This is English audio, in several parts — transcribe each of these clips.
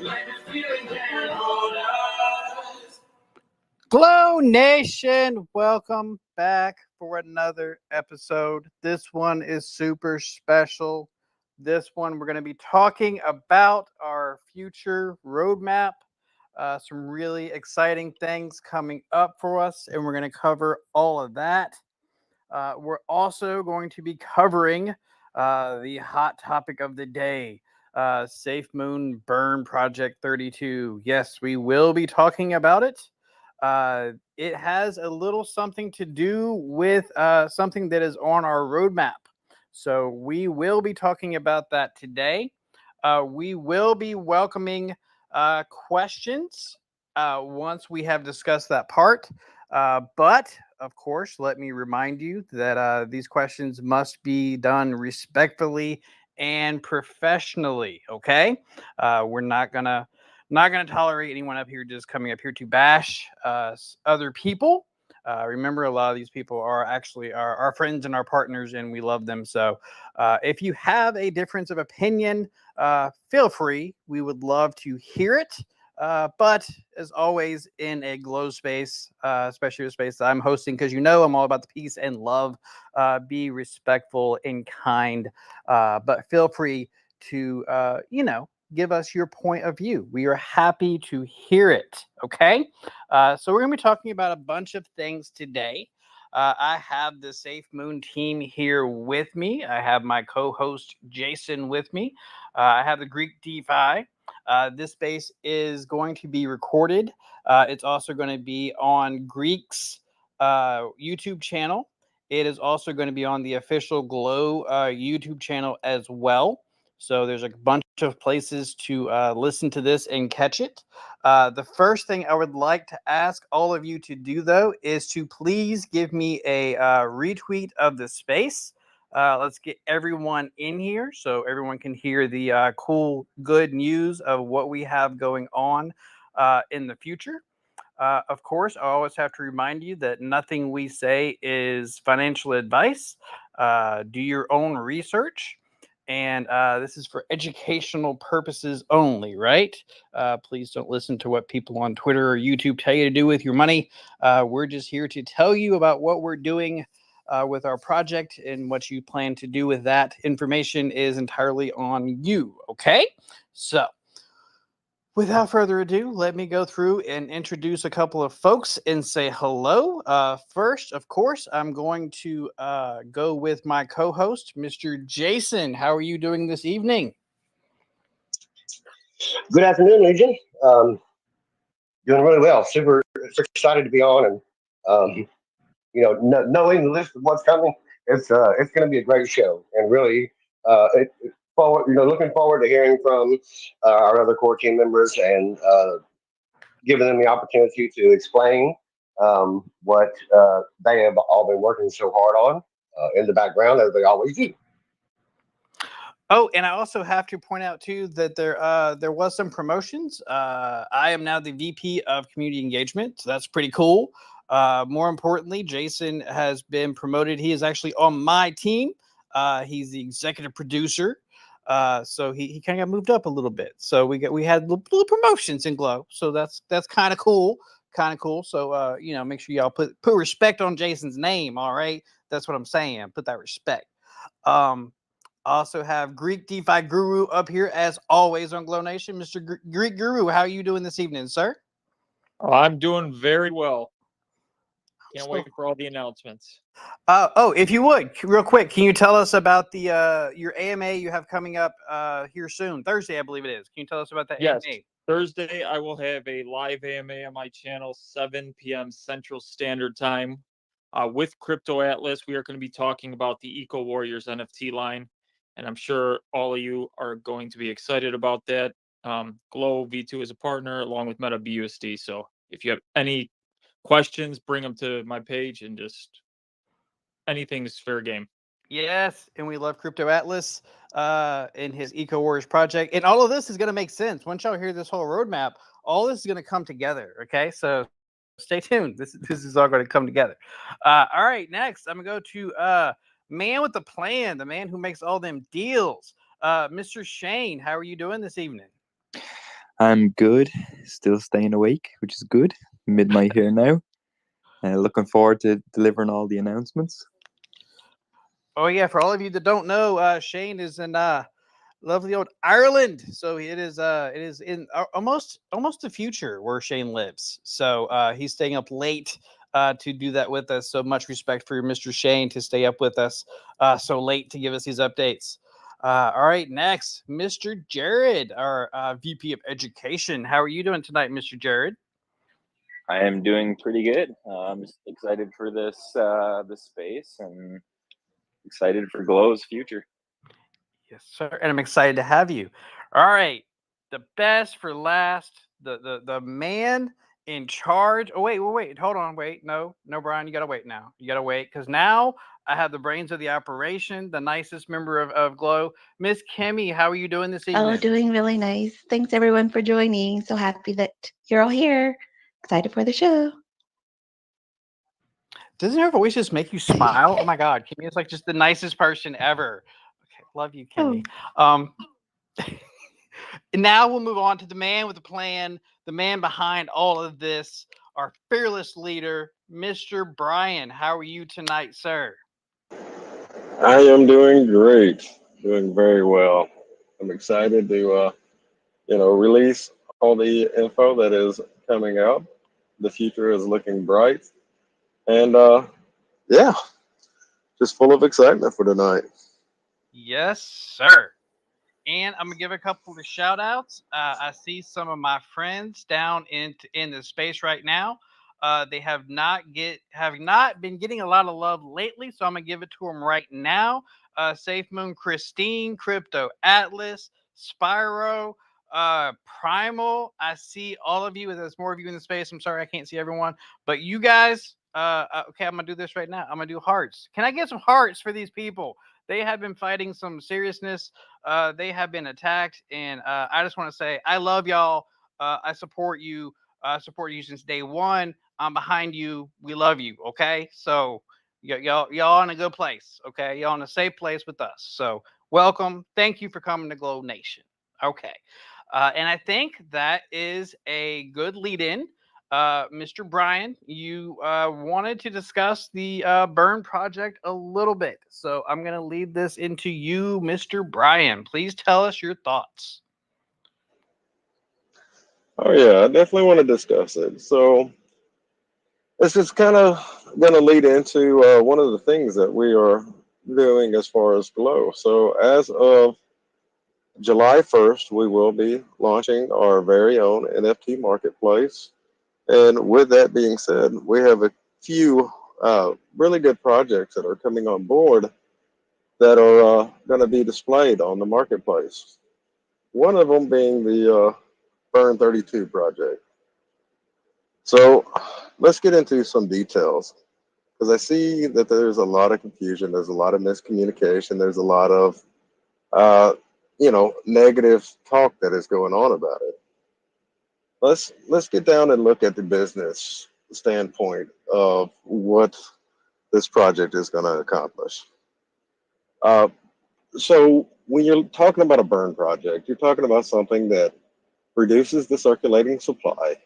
Like the feeling can't hold us. Glownation, welcome back for another episode. This one is super special. This one, we're going to be talking about our future roadmap, some really exciting things coming up for us, and we're going to cover all of that. We're also going to be covering the hot topic of the day, Safemoon Burn Project 32. Yes, we will be talking about it. It has a little something to do with something that is on our roadmap. So we will be talking about that today. We will be welcoming questions once we have discussed that part. But of course, let me remind you that these questions must be done respectfully and professionally. Okay, we're not gonna tolerate anyone up here just coming up here to bash other people. Remember, a lot of these people are actually our friends and our partners, and we love them. So, if you have a difference of opinion, feel free. We would love to hear it. But as always, in a glow space, especially a space that I'm hosting, because I'm all about the peace and love, be respectful and kind. But feel free to, give us your point of view. We are happy to hear it. Okay. So we're going to be talking about a bunch of things today. I have the Safemoon team here with me. I have my co-host Jason with me. I have the Greek Defi. This space is going to be recorded. It's also going to be on Greek's YouTube channel. It is also going to be on the official Glow YouTube channel as well. So there's a bunch of places to listen to this and catch it. The first thing I would like to ask all of you to do, though, is to please give me a retweet of the space. Let's get everyone in here so everyone can hear the cool, good news of what we have going on in the future. Of course, I always have to remind you that nothing we say is financial advice. Do your own research. And this is for educational purposes only, right? Please don't listen to what people on Twitter or YouTube tell you to do with your money. We're just here to tell you about what we're doing with our project, and what you plan to do with that information is entirely on you. Okay. So without further ado, let me go through and introduce a couple of folks and say hello. First, of course, I'm going to go with my co-host, Mr. Jason. How are you doing this evening? Good afternoon, Legion. Doing really well. Super excited to be on, and knowing the list of what's coming, it's going to be a great show, and really, looking forward to hearing from our other core team members and giving them the opportunity to explain what they have all been working so hard on in the background, as they always do. Oh, and I also have to point out too that there was some promotions. I am now the VP of Community Engagement, so that's pretty cool. More importantly, Jason has been promoted. He is actually on my team. He's the executive producer. So he kind of got moved up a little bit. So we had little promotions in Glow. So that's kind of cool. Kind of cool. So make sure y'all put respect on Jason's name. All right. That's what I'm saying. Put that respect. Also have Greek DeFi Guru up here as always on Glownation. Mr. Greek Guru, how are you doing this evening, sir? I'm doing very well. Can't wait for all the announcements. If you would, real quick, can you tell us about the your AMA you have coming up here soon? Thursday, I believe it is. Can you tell us about that Yes. AMA? Thursday, I will have a live AMA on my channel, 7 p.m. Central Standard Time. With Crypto Atlas, we are going to be talking about the Eco Warriors NFT line, and I'm sure all of you are going to be excited about that. Glow V2 is a partner along with Meta BUSD. So if you have any questions, bring them to my page, and just anything's fair game. Yes, and we love Crypto Atlas and his Eco Warriors project. And all of this is going to make sense. Once y'all hear this whole roadmap, all this is going to come together. Okay, so stay tuned. This is all going to come together. All right, next I'm going to go to man with the plan, the man who makes all them deals. Mr. Shane, how are you doing this evening? I'm good. Still staying awake, which is good. Midnight here now. Looking forward to delivering all the announcements. Oh yeah, for all of you that don't know, Shane is in lovely old Ireland. So it is in almost the future where Shane lives. So he's staying up late to do that with us. So much respect for Mr. Shane to stay up with us so late to give us these updates. All right, next, Mr. Jared, our VP of Education. How are you doing tonight, Mr. Jared? I am doing pretty good. I'm just excited for this space and excited for Glow's future. Yes, sir. And I'm excited to have you. All right. The best for last. The man in charge. Oh, wait. Hold on. Wait. No, Brian, you gotta wait now. You gotta wait. Because now I have the brains of the operation, the nicest member of Glow. Miss Kimmy, how are you doing this Oh, evening? doing really nice. Thanks everyone for joining. So happy that you're all here. Excited for the show. Doesn't her voice just make you smile? Oh my god, Kimmy is like just the nicest person ever. Okay, love you, Kimmy. Oh. And now we'll move on to the man with the plan, the man behind all of this, our fearless leader, Mr. Brian. How are you tonight, sir? I am doing great, doing very well. I'm excited to, release all the info that is coming out. The future is looking bright, and yeah, just full of excitement for tonight. Yes, sir. And I'm gonna give a couple of shout outs. I see some of my friends down in the space right now. They have not been getting a lot of love lately, so I'm gonna give it to them right now. Safemoon, Christine, Crypto Atlas, Spyro, Primal. I see all of you. There's more of you in the space. I'm sorry I can't see everyone, but you guys. Okay, I'm gonna do this right now. I'm gonna do hearts. Can I get some hearts for these people? They have been fighting some seriousness. They have been attacked, and I just want to say I love y'all. I support you. I support you since day one. I'm behind you. We love you. Okay, so y'all in a good place. Okay, y'all in a safe place with us. So welcome. Thank you for coming to Glownation. Okay, and I think that is a good lead in. Mr. Brian, you wanted to discuss the Burn project a little bit. So I'm going to lead this into you, Mr. Brian. Please tell us your thoughts. Oh yeah, I definitely want to discuss it. So this is kind of going to lead into one of the things that we are doing as far as Glow. So as of July 1st, we will be launching our very own NFT marketplace. And with that being said, we have a few really good projects that are coming on board that are going to be displayed on the marketplace. One of them being the Burn 32 project. So let's get into some details because I see that there's a lot of confusion, there's a lot of miscommunication, there's a lot of negative talk that is going on about it. Let's get down and look at the business standpoint of what this project is going to accomplish. Uh, so when you're talking about a burn project, you're talking about something that reduces the circulating supply.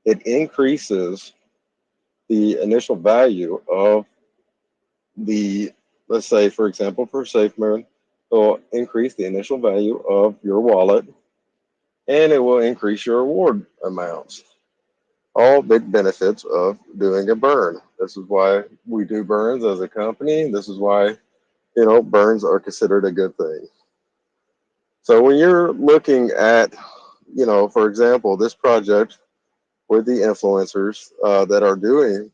It increases the initial value of the, let's say, for example, for Safemoon, it will increase the initial value of your wallet and it will increase your reward amounts. All big benefits of doing a burn. This is why we do burns as a company. This is why, burns are considered a good thing. So when you're looking at, for example, this project with the influencers that are doing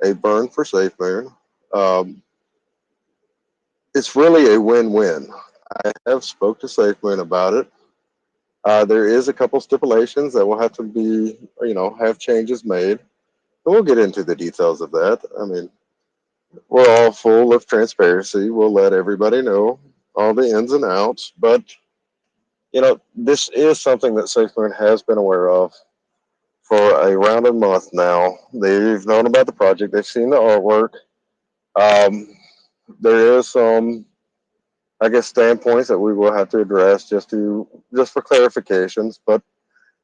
a burn for Safemoon, um, it's really a win-win. I have spoke to Safemoon about it. There is a couple stipulations that will have to be, have changes made. And we'll get into the details of that. I mean, we're all full of transparency. We'll let everybody know all the ins and outs. But, this is something that SafeMoon has been aware of for around a month now. They've known about the project. They've seen the artwork. There is some, I guess, standpoints that we will have to address just for clarifications. But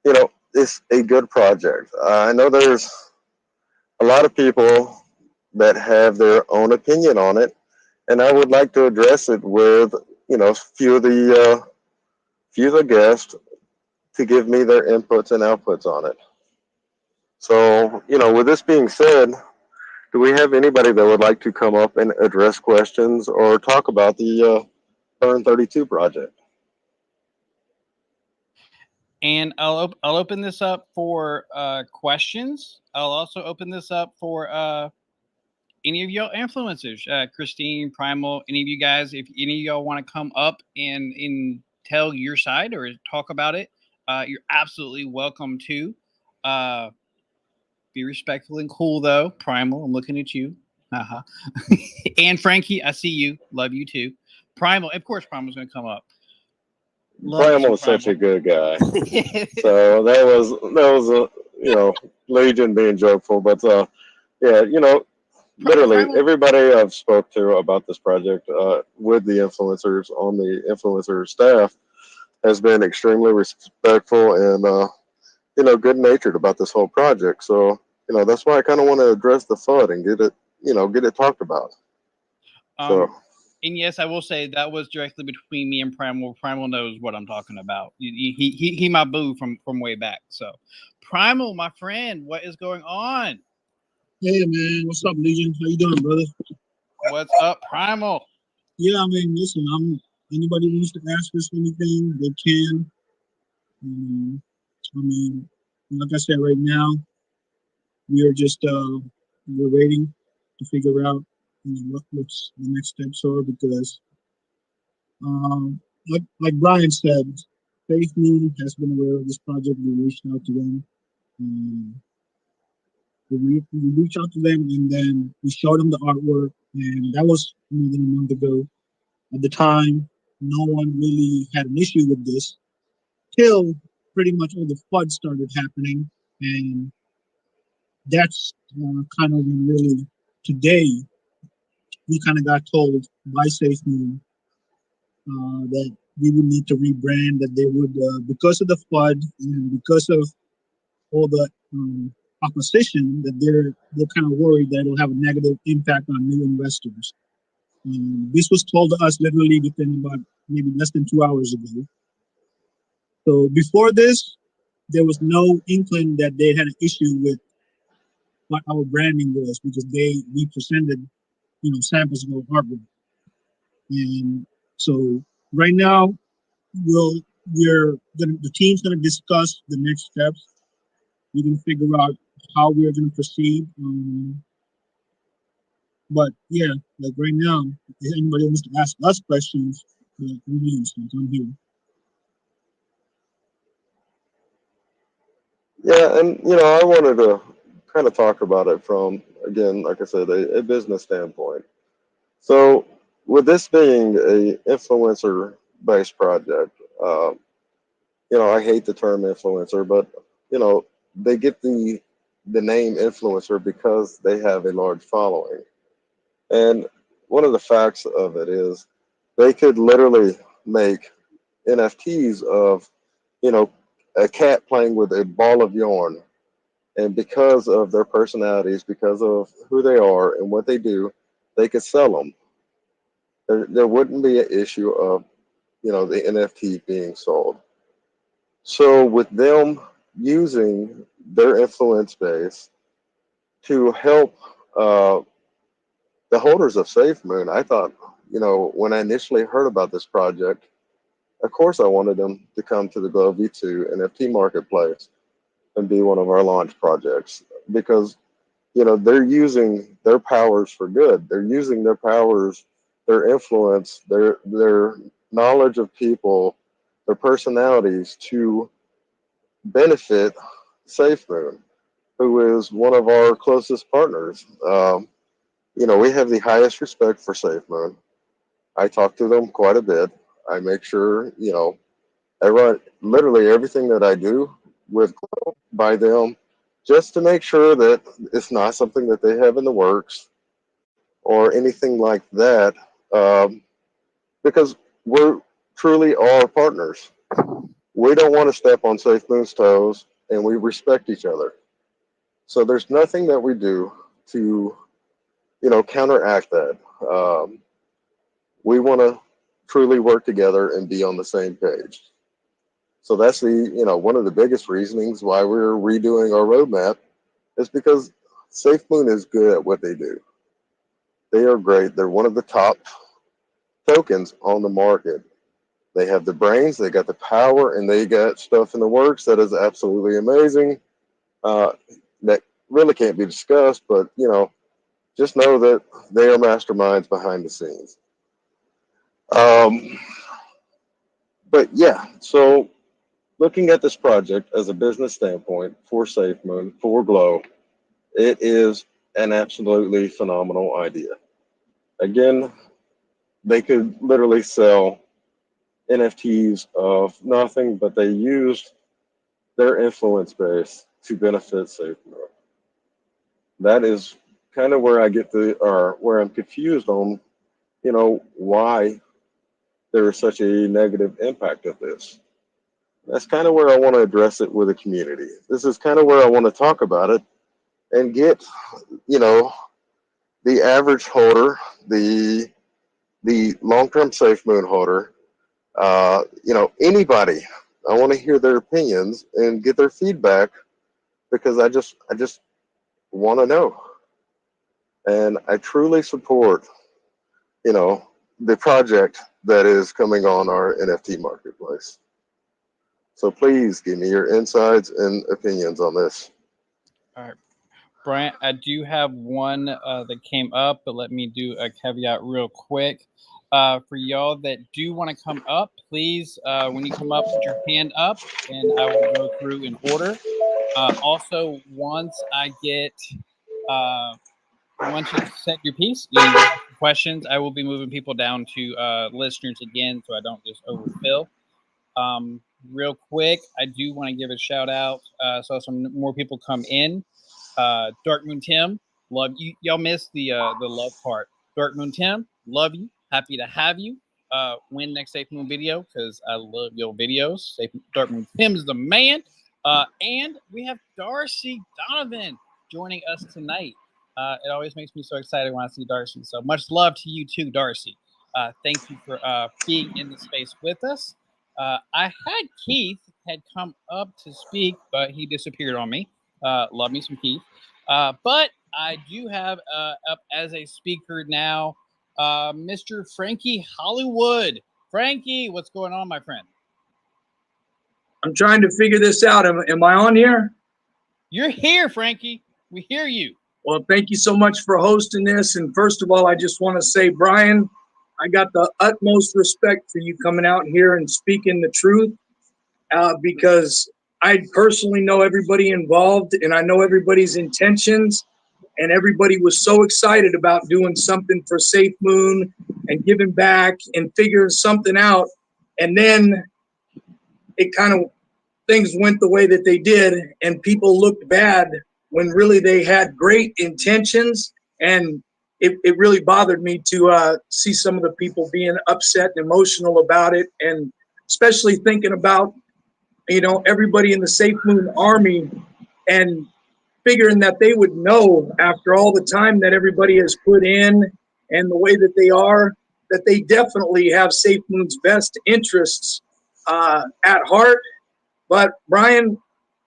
it's a good project. I know there's a lot of people that have their own opinion on it, and I would like to address it with few of the guests to give me their inputs and outputs on it. So, with this being said, do we have anybody that would like to come up and address questions or talk about the Burn 32 project? And I'll open this up for questions. I'll also open this up for any of y'all influencers, Christine, Primal, any of you guys. If any of y'all want to come up and tell your side or talk about it, you're absolutely welcome to. Be respectful and cool, though. Primal, I'm looking at you. Uh-huh. And Frankie, I see you. Love you too. Primal, of course, Primal's going to come up. Primal is such a good guy. So that was a Legion being jokeful, but yeah, literally everybody I've spoke to about this project with the influencers on the influencer staff has been extremely respectful and good natured about this whole project. So that's why I kind of want to address the FUD and get it talked about. So. And yes, I will say that was directly between me and Primal. Primal knows what I'm talking about. He my boo from way back. So, Primal, my friend, what is going on? Hey man, what's up, Legion? How you doing, brother? What's up, Primal? Yeah, I mean, listen, anybody wants to ask us anything, they can. I mean, like I said, right now we are just we're waiting to figure out what's the next steps are because like Brian said, Safemoon has been aware of this project. We reached out to them. We reached out to them and then we showed them the artwork, and that was more than a month ago. At the time, no one really had an issue with this till pretty much all the FUD started happening, and that's kind of when really today we kind of got told by SafeMoon that we would need to rebrand, that they would, because of the FUD and because of all the opposition, that they're kind of worried that it'll have a negative impact on new investors. This was told to us literally within about maybe less than 2 hours ago. So before this, there was no inkling that they had an issue with what our branding was because we presented samples of our artwork. And so right now the team's gonna discuss the next steps. We're gonna figure out how we're gonna proceed. But yeah, like right now, if anybody wants to ask us questions, I'm here. Yeah, and I wanted to kind of talk about it from, again, like I said, a business standpoint. So, with this being a influencer-based project, I hate the term influencer, but they get the name influencer because they have a large following. And one of the facts of it is they could literally make NFTs of, a cat playing with a ball of yarn. And because of their personalities, because of who they are and what they do, they could sell them. There wouldn't be an issue of, the NFT being sold. So with them using their influence base to help the holders of SafeMoon, I thought, when I initially heard about this project, of course I wanted them to come to the Glow V2 NFT marketplace and be one of our launch projects because, they're using their powers for good. They're using their powers, their influence, their knowledge of people, their personalities to benefit SafeMoon, who is one of our closest partners. We have the highest respect for SafeMoon. I talk to them quite a bit. I make sure, I run literally everything that I do with Glow by them just to make sure that it's not something that they have in the works or anything like that, because we're truly are partners. we don't want to step on Safemoon's toes, and we respect each other. So there's nothing that we do to, counteract that. We want to truly work together and be on the same page. So that's one of the biggest reasonings why we're redoing our roadmap is because Safemoon is good at what they do. They are great. They're one of the top tokens on the market. They have the brains, they got the power, and they got stuff in the works that is absolutely amazing. That really can't be discussed, but just know that they are masterminds behind the scenes. But yeah, so looking at this project as a business standpoint for Safemoon, for Glow, it is an absolutely phenomenal idea. Again, they could literally sell NFTs of nothing, but they used their influence base to benefit Safemoon. That is kind of where I get where I'm confused on, why there is such a negative impact of this. That's kind of where I want to address it with the community. This is kind of where I want to talk about it and get, the average holder, the long-term Safemoon holder, anybody. I want to hear their opinions and get their feedback because I just want to know. And I truly support, the project that is coming on our NFT marketplace. So please give me your insights and opinions on this. All right, Brian, I do have one that came up, but let me do a caveat real quick. For y'all that do want to come up, please, when you come up, put your hand up, and I will go through in order. Also, once you set your piece, you ask questions, I will be moving people down to listeners again, so I don't just overfill. Real quick, I do want to give a shout out. So some more people come in. Dark Moon Tim, love you. Y'all missed the love part. Dark Moon Tim, love you. Happy to have you. Win next Safemoon video because I love your videos. Dark Moon Tim is the man. And we have Darcy Donovan joining us tonight. It always makes me so excited when I see Darcy. So much love to you too, Darcy. Thank you for being in the space with us. I had Keith had come up to speak, but he disappeared on me. Love me some Keith. But I do have up as a speaker now, Mr. Frankie Hollywood. Frankie, what's going on, my friend? I'm trying to figure this out. Am I on here? You're here, Frankie. We hear you. Well, thank you so much for hosting this. And first of all, I just want to say, Brian, I got the utmost respect for you coming out here and speaking the truth because I personally know everybody involved and I know everybody's intentions. And everybody was so excited about doing something for Safemoon and giving back and figuring something out. And then it kind of, things went the way that they did and people looked bad when really they had great intentions. And it really bothered me to see some of the people being upset and emotional about it. And especially thinking about, everybody in the Safemoon army and figuring that they would know after all the time that everybody has put in and the way that they are, that they definitely have Safemoon's best interests at heart. But Brian,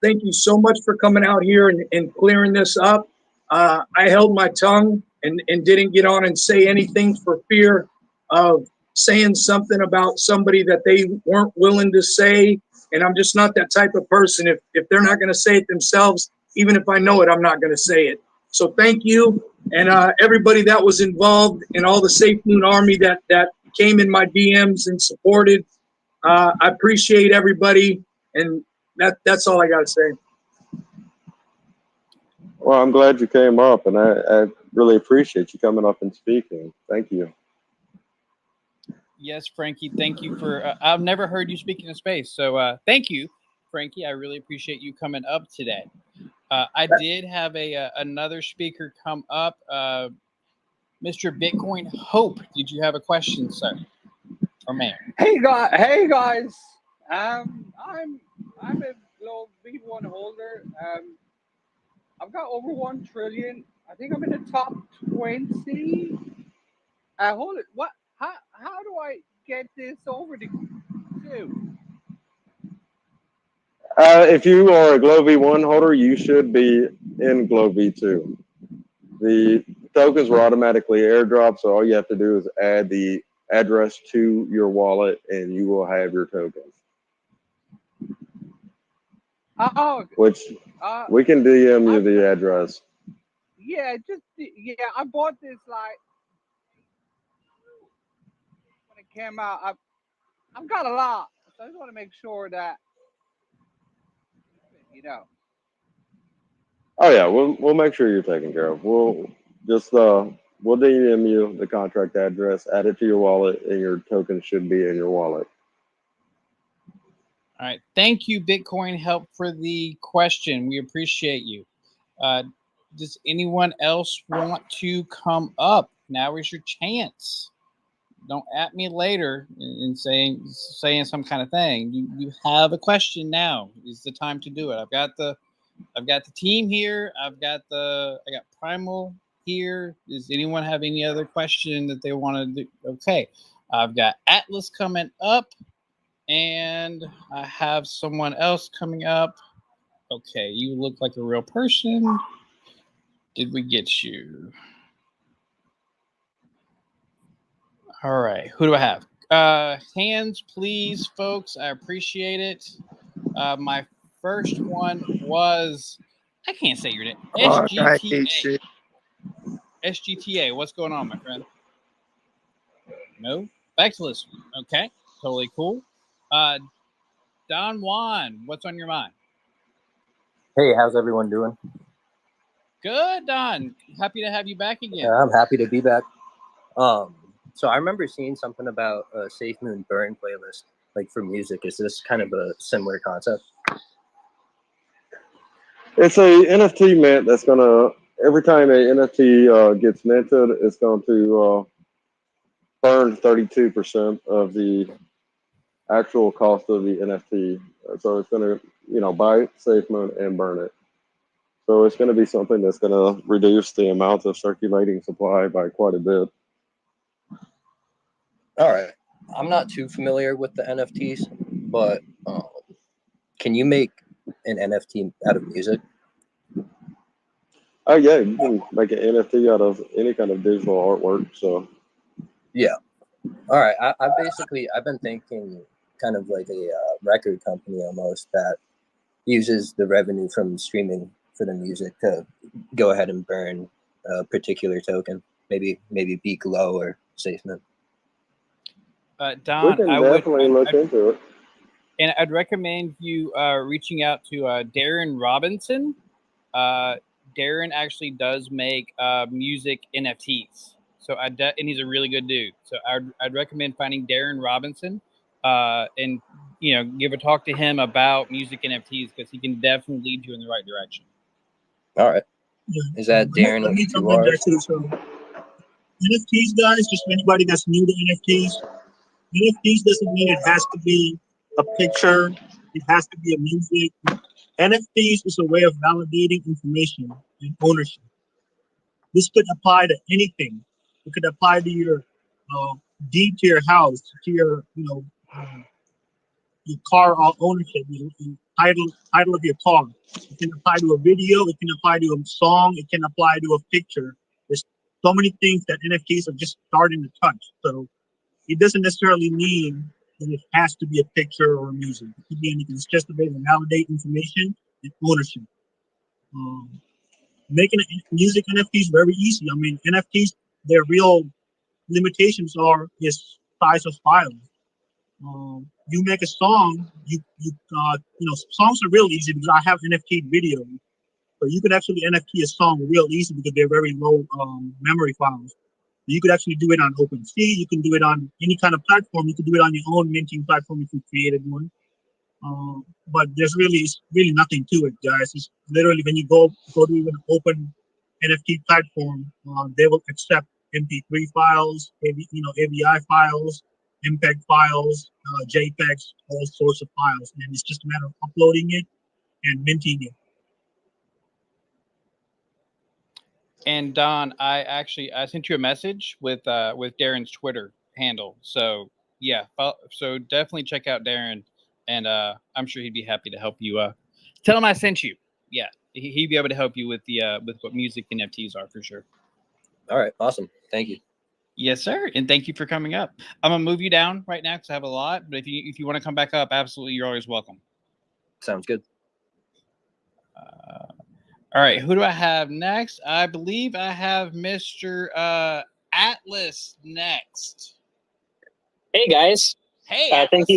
thank you so much for coming out here and clearing this up. I held my tongue and didn't get on and say anything for fear of saying something about somebody that they weren't willing to say. And I'm just not that type of person. If they're not going to say it themselves, even if I know it, I'm not going to say it. So thank you. And everybody that was involved in all the Safemoon army that came in my DMs and supported. I appreciate everybody. And that's all I got to say. Well, I'm glad you came up, and I really appreciate you coming up and speaking. Thank you. Yes, Frankie, thank you for, I've never heard you speak in a space. So thank you, Frankie. I really appreciate you coming up today. I did have another speaker come up. Mr. Bitcoin Hope, did you have a question, sir? Or ma'am? Hey guys, I'm a Glow V1 holder. I've got over 1 trillion. I think I'm in the top 20. Hold it. What? How do I get this over to you? If you are a Glow V1 holder, you should be in Glow V2. The tokens were automatically airdropped, so all you have to do is add the address to your wallet, and you will have your tokens. Which we can DM you the address. Yeah, I bought this like when it came out. I've got a lot, so I just want to make sure that you know. Oh yeah, we'll make sure you're taken care of. We'll DM you the contract address, add it to your wallet, and your token should be in your wallet. All right. Thank you, Bitcoin Help, for the question. We appreciate you. Does anyone else want to come up? Now is your chance. Don't at me later and saying some kind of thing. You have a question now. Is the time to do it. I've got the team here. I got Primal here. Does anyone have any other question that they want to do? Okay. I've got Atlas coming up, and I have someone else coming up. Okay, you look like a real person. Did we get you? All right. Who do I have? Hands, please, folks. I appreciate it. My first one was, I can't say your name. SGTA. SGTA. What's going on, my friend? No? Back to listen. Okay. Totally cool. Don Juan, what's on your mind? Hey, how's everyone doing? Good, Don. Happy to have you back again. I'm happy to be back. So I remember seeing something about a Safemoon burn playlist, like for music. Is this kind of a similar concept? It's a NFT mint that's gonna, every time a NFT gets minted, it's going to burn 32% of the actual cost of the NFT. So it's gonna, buy Safemoon and burn it. So it's gonna be something that's gonna reduce the amount of circulating supply by quite a bit. All right. I'm not too familiar with the NFTs, but can you make an NFT out of music? Oh yeah, you can make an NFT out of any kind of digital artwork. So yeah. All right. I've been thinking kind of like a record company almost that uses the revenue from streaming for the music to go ahead and burn a particular token, maybe be Glow or Safemoon. Don, we can definitely look into it. And I'd recommend you reaching out to Darren Robinson. Darren actually does make music NFTs. So and he's a really good dude. So I'd recommend finding Darren Robinson and give a talk to him about music NFTs, because he can definitely lead you in the right direction. All right. Is that Darren? Let me jump in there too. So NFTs, guys, just for anybody that's new to NFTs doesn't mean it has to be a picture. It has to be a music. NFTs is a way of validating information and ownership. This could apply to anything. It could apply to your deed to your house, to your your car ownership, your title of your car. It can apply to a video. It can apply to a song. It can apply to a picture. There's so many things that NFTs are just starting to touch. So it doesn't necessarily mean that it has to be a picture or a music. It could be anything. It's just a way to validate information and ownership. Making music NFTs very easy. I mean, NFTs, their real limitations is size of files. You make a song, songs are real easy because I have NFT videos. So you could actually NFT a song real easy because they're very low memory files. You could actually do it on OpenSea. You can do it on any kind of platform. You could do it on your own minting platform if you created one. But there's really nothing to it, guys. It's literally when you go to even open NFT platform, they will accept MP3 files, AVI files. MPEG files, JPEGs, all sorts of files, and it's just a matter of uploading it and minting it. And Don, I sent you a message with Darren's Twitter handle. So yeah, so definitely check out Darren, and I'm sure he'd be happy to help you. Tell him I sent you. Yeah, he'd be able to help you with with what music NFTs are for sure. All right, awesome. Thank you. Yes, sir, and thank you for coming up. I'm gonna move you down right now because I have a lot. But if you want to come back up, absolutely, you're always welcome. Sounds good. All right, who do I have next? I believe I have Mr. Atlas next. Hey guys. Hey, thank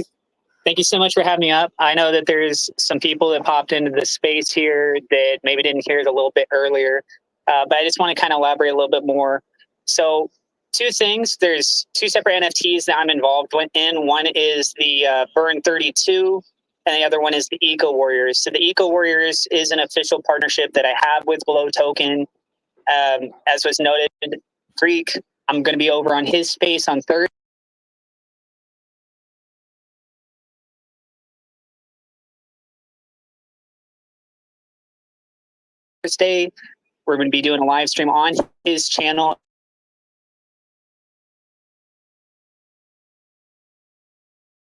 you so much for having me up. I know that there's some people that popped into the space here that maybe didn't hear it a little bit earlier, but I just want to kind of elaborate a little bit more. So, two things. There's two separate NFTs that I'm involved in. One is the Burn 32, and the other one is the Eco Warriors. So the Eco Warriors is an official partnership that I have with Glow Token. As was noted, Freak, I'm going to be over on his space on Thursday. We're going to be doing a live stream on his channel.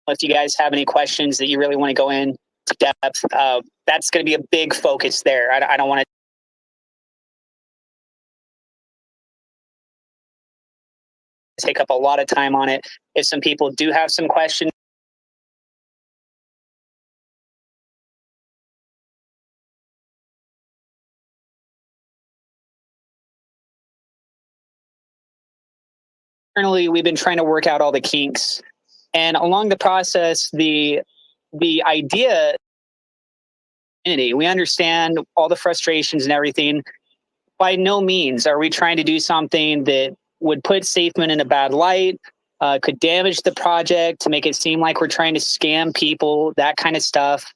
If you guys have any questions that you really want to go in to depth, that's going to be a big focus there. I don't want to take up a lot of time on it. If some people do have some questions, internally, we've been trying to work out all the kinks, and along the process, the idea, we understand all the frustrations and everything. By no means are we trying to do something that would put Safemoon in a bad light, could damage the project, to make it seem like we're trying to scam people, that kind of stuff.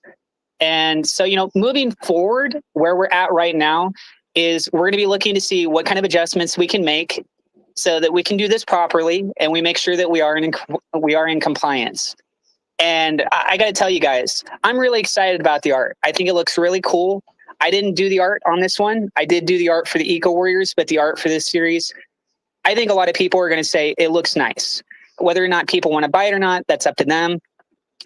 And so, moving forward, where we're at right now is we're going to be looking to see what kind of adjustments we can make so that we can do this properly and we make sure that we are in compliance. And I got to tell you guys, I'm really excited about the art. I think it looks really cool. I didn't do the art on this one. I did do the art for the Eco Warriors, but the art for this series, I think a lot of people are going to say it looks nice. Whether or not people want to buy it or not, that's up to them.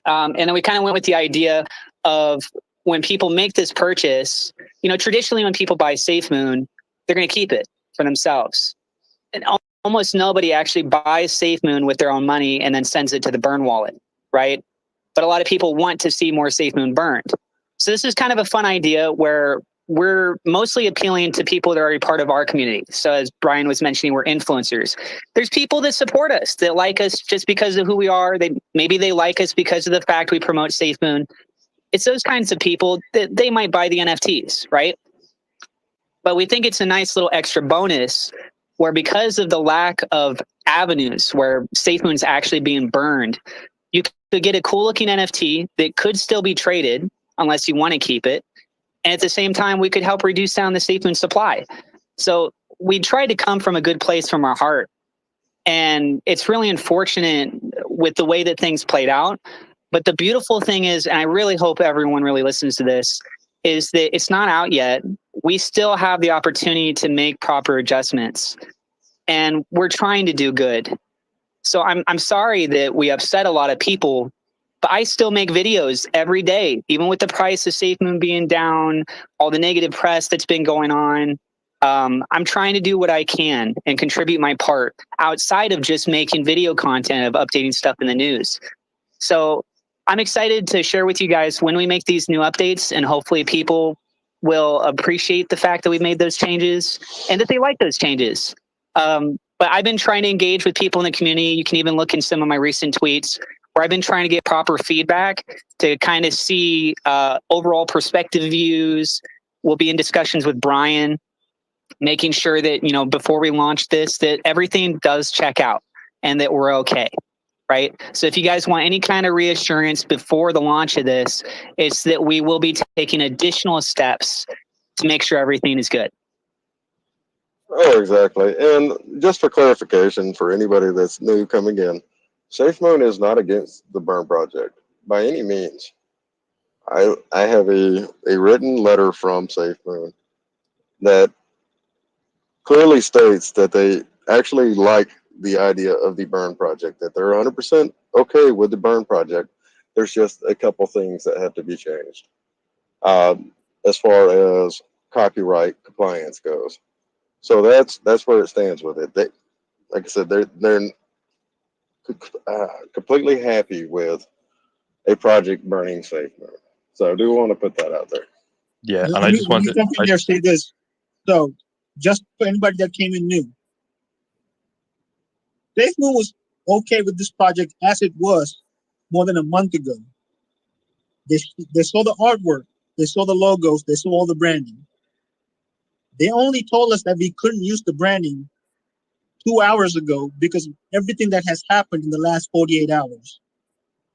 And then we kind of went with the idea of when people make this purchase, traditionally when people buy Safemoon, they're going to keep it for themselves. And almost nobody actually buys Safemoon with their own money and then sends it to the burn wallet, right? But a lot of people want to see more Safemoon burned. So this is kind of a fun idea where we're mostly appealing to people that are already part of our community. So as Brian was mentioning, we're influencers. There's people that support us, that like us just because of who we are. Maybe they like us because of the fact we promote Safemoon. It's those kinds of people that they might buy the NFTs, right? But we think it's a nice little extra bonus where, because of the lack of avenues where Safemoon's actually being burned, you could get a cool looking NFT that could still be traded unless you want to keep it. And at the same time, we could help reduce down the Safemoon supply. So we tried to come from a good place from our heart. And it's really unfortunate with the way that things played out. But the beautiful thing is, and I really hope everyone really listens to this, is that it's not out yet. We still have the opportunity to make proper adjustments. And we're trying to do good. So I'm sorry that we upset a lot of people, but I still make videos every day, even with the price of Safemoon being down, all the negative press that's been going on. I'm trying to do what I can and contribute my part outside of just making video content of updating stuff in the news. So I'm excited to share with you guys when we make these new updates, and hopefully people will appreciate the fact that we've made those changes and that they like those changes. But I've been trying to engage with people in the community. You can even look in some of my recent tweets where I've been trying to get proper feedback to kind of see overall perspective views. We'll be in discussions with Brian, making sure that, before we launch this, that everything does check out and that we're okay, right? So if you guys want any kind of reassurance before the launch of this, it's that we will be taking additional steps to make sure everything is good. Oh, exactly. And just for clarification for anybody that's new coming in, Safemoon is not against the Burn Project by any means. I have a written letter from Safemoon that clearly states that they actually like the idea of the Burn Project, that they're 100% okay with the Burn Project. There's just a couple things that have to be changed as far as copyright compliance goes. So that's where it stands with it. They, like I said, they're completely happy with a project burning Safemoon. So I do want to put that out there. Yeah, and Let I me, just let want me to. jump in there and say this. So, just for anybody that came in new, Safemoon was okay with this project as it was more than a month ago. They saw the artwork, they saw the logos, they saw all the branding. They only told us that we couldn't use the branding 2 hours ago because of everything that has happened in the last 48 hours.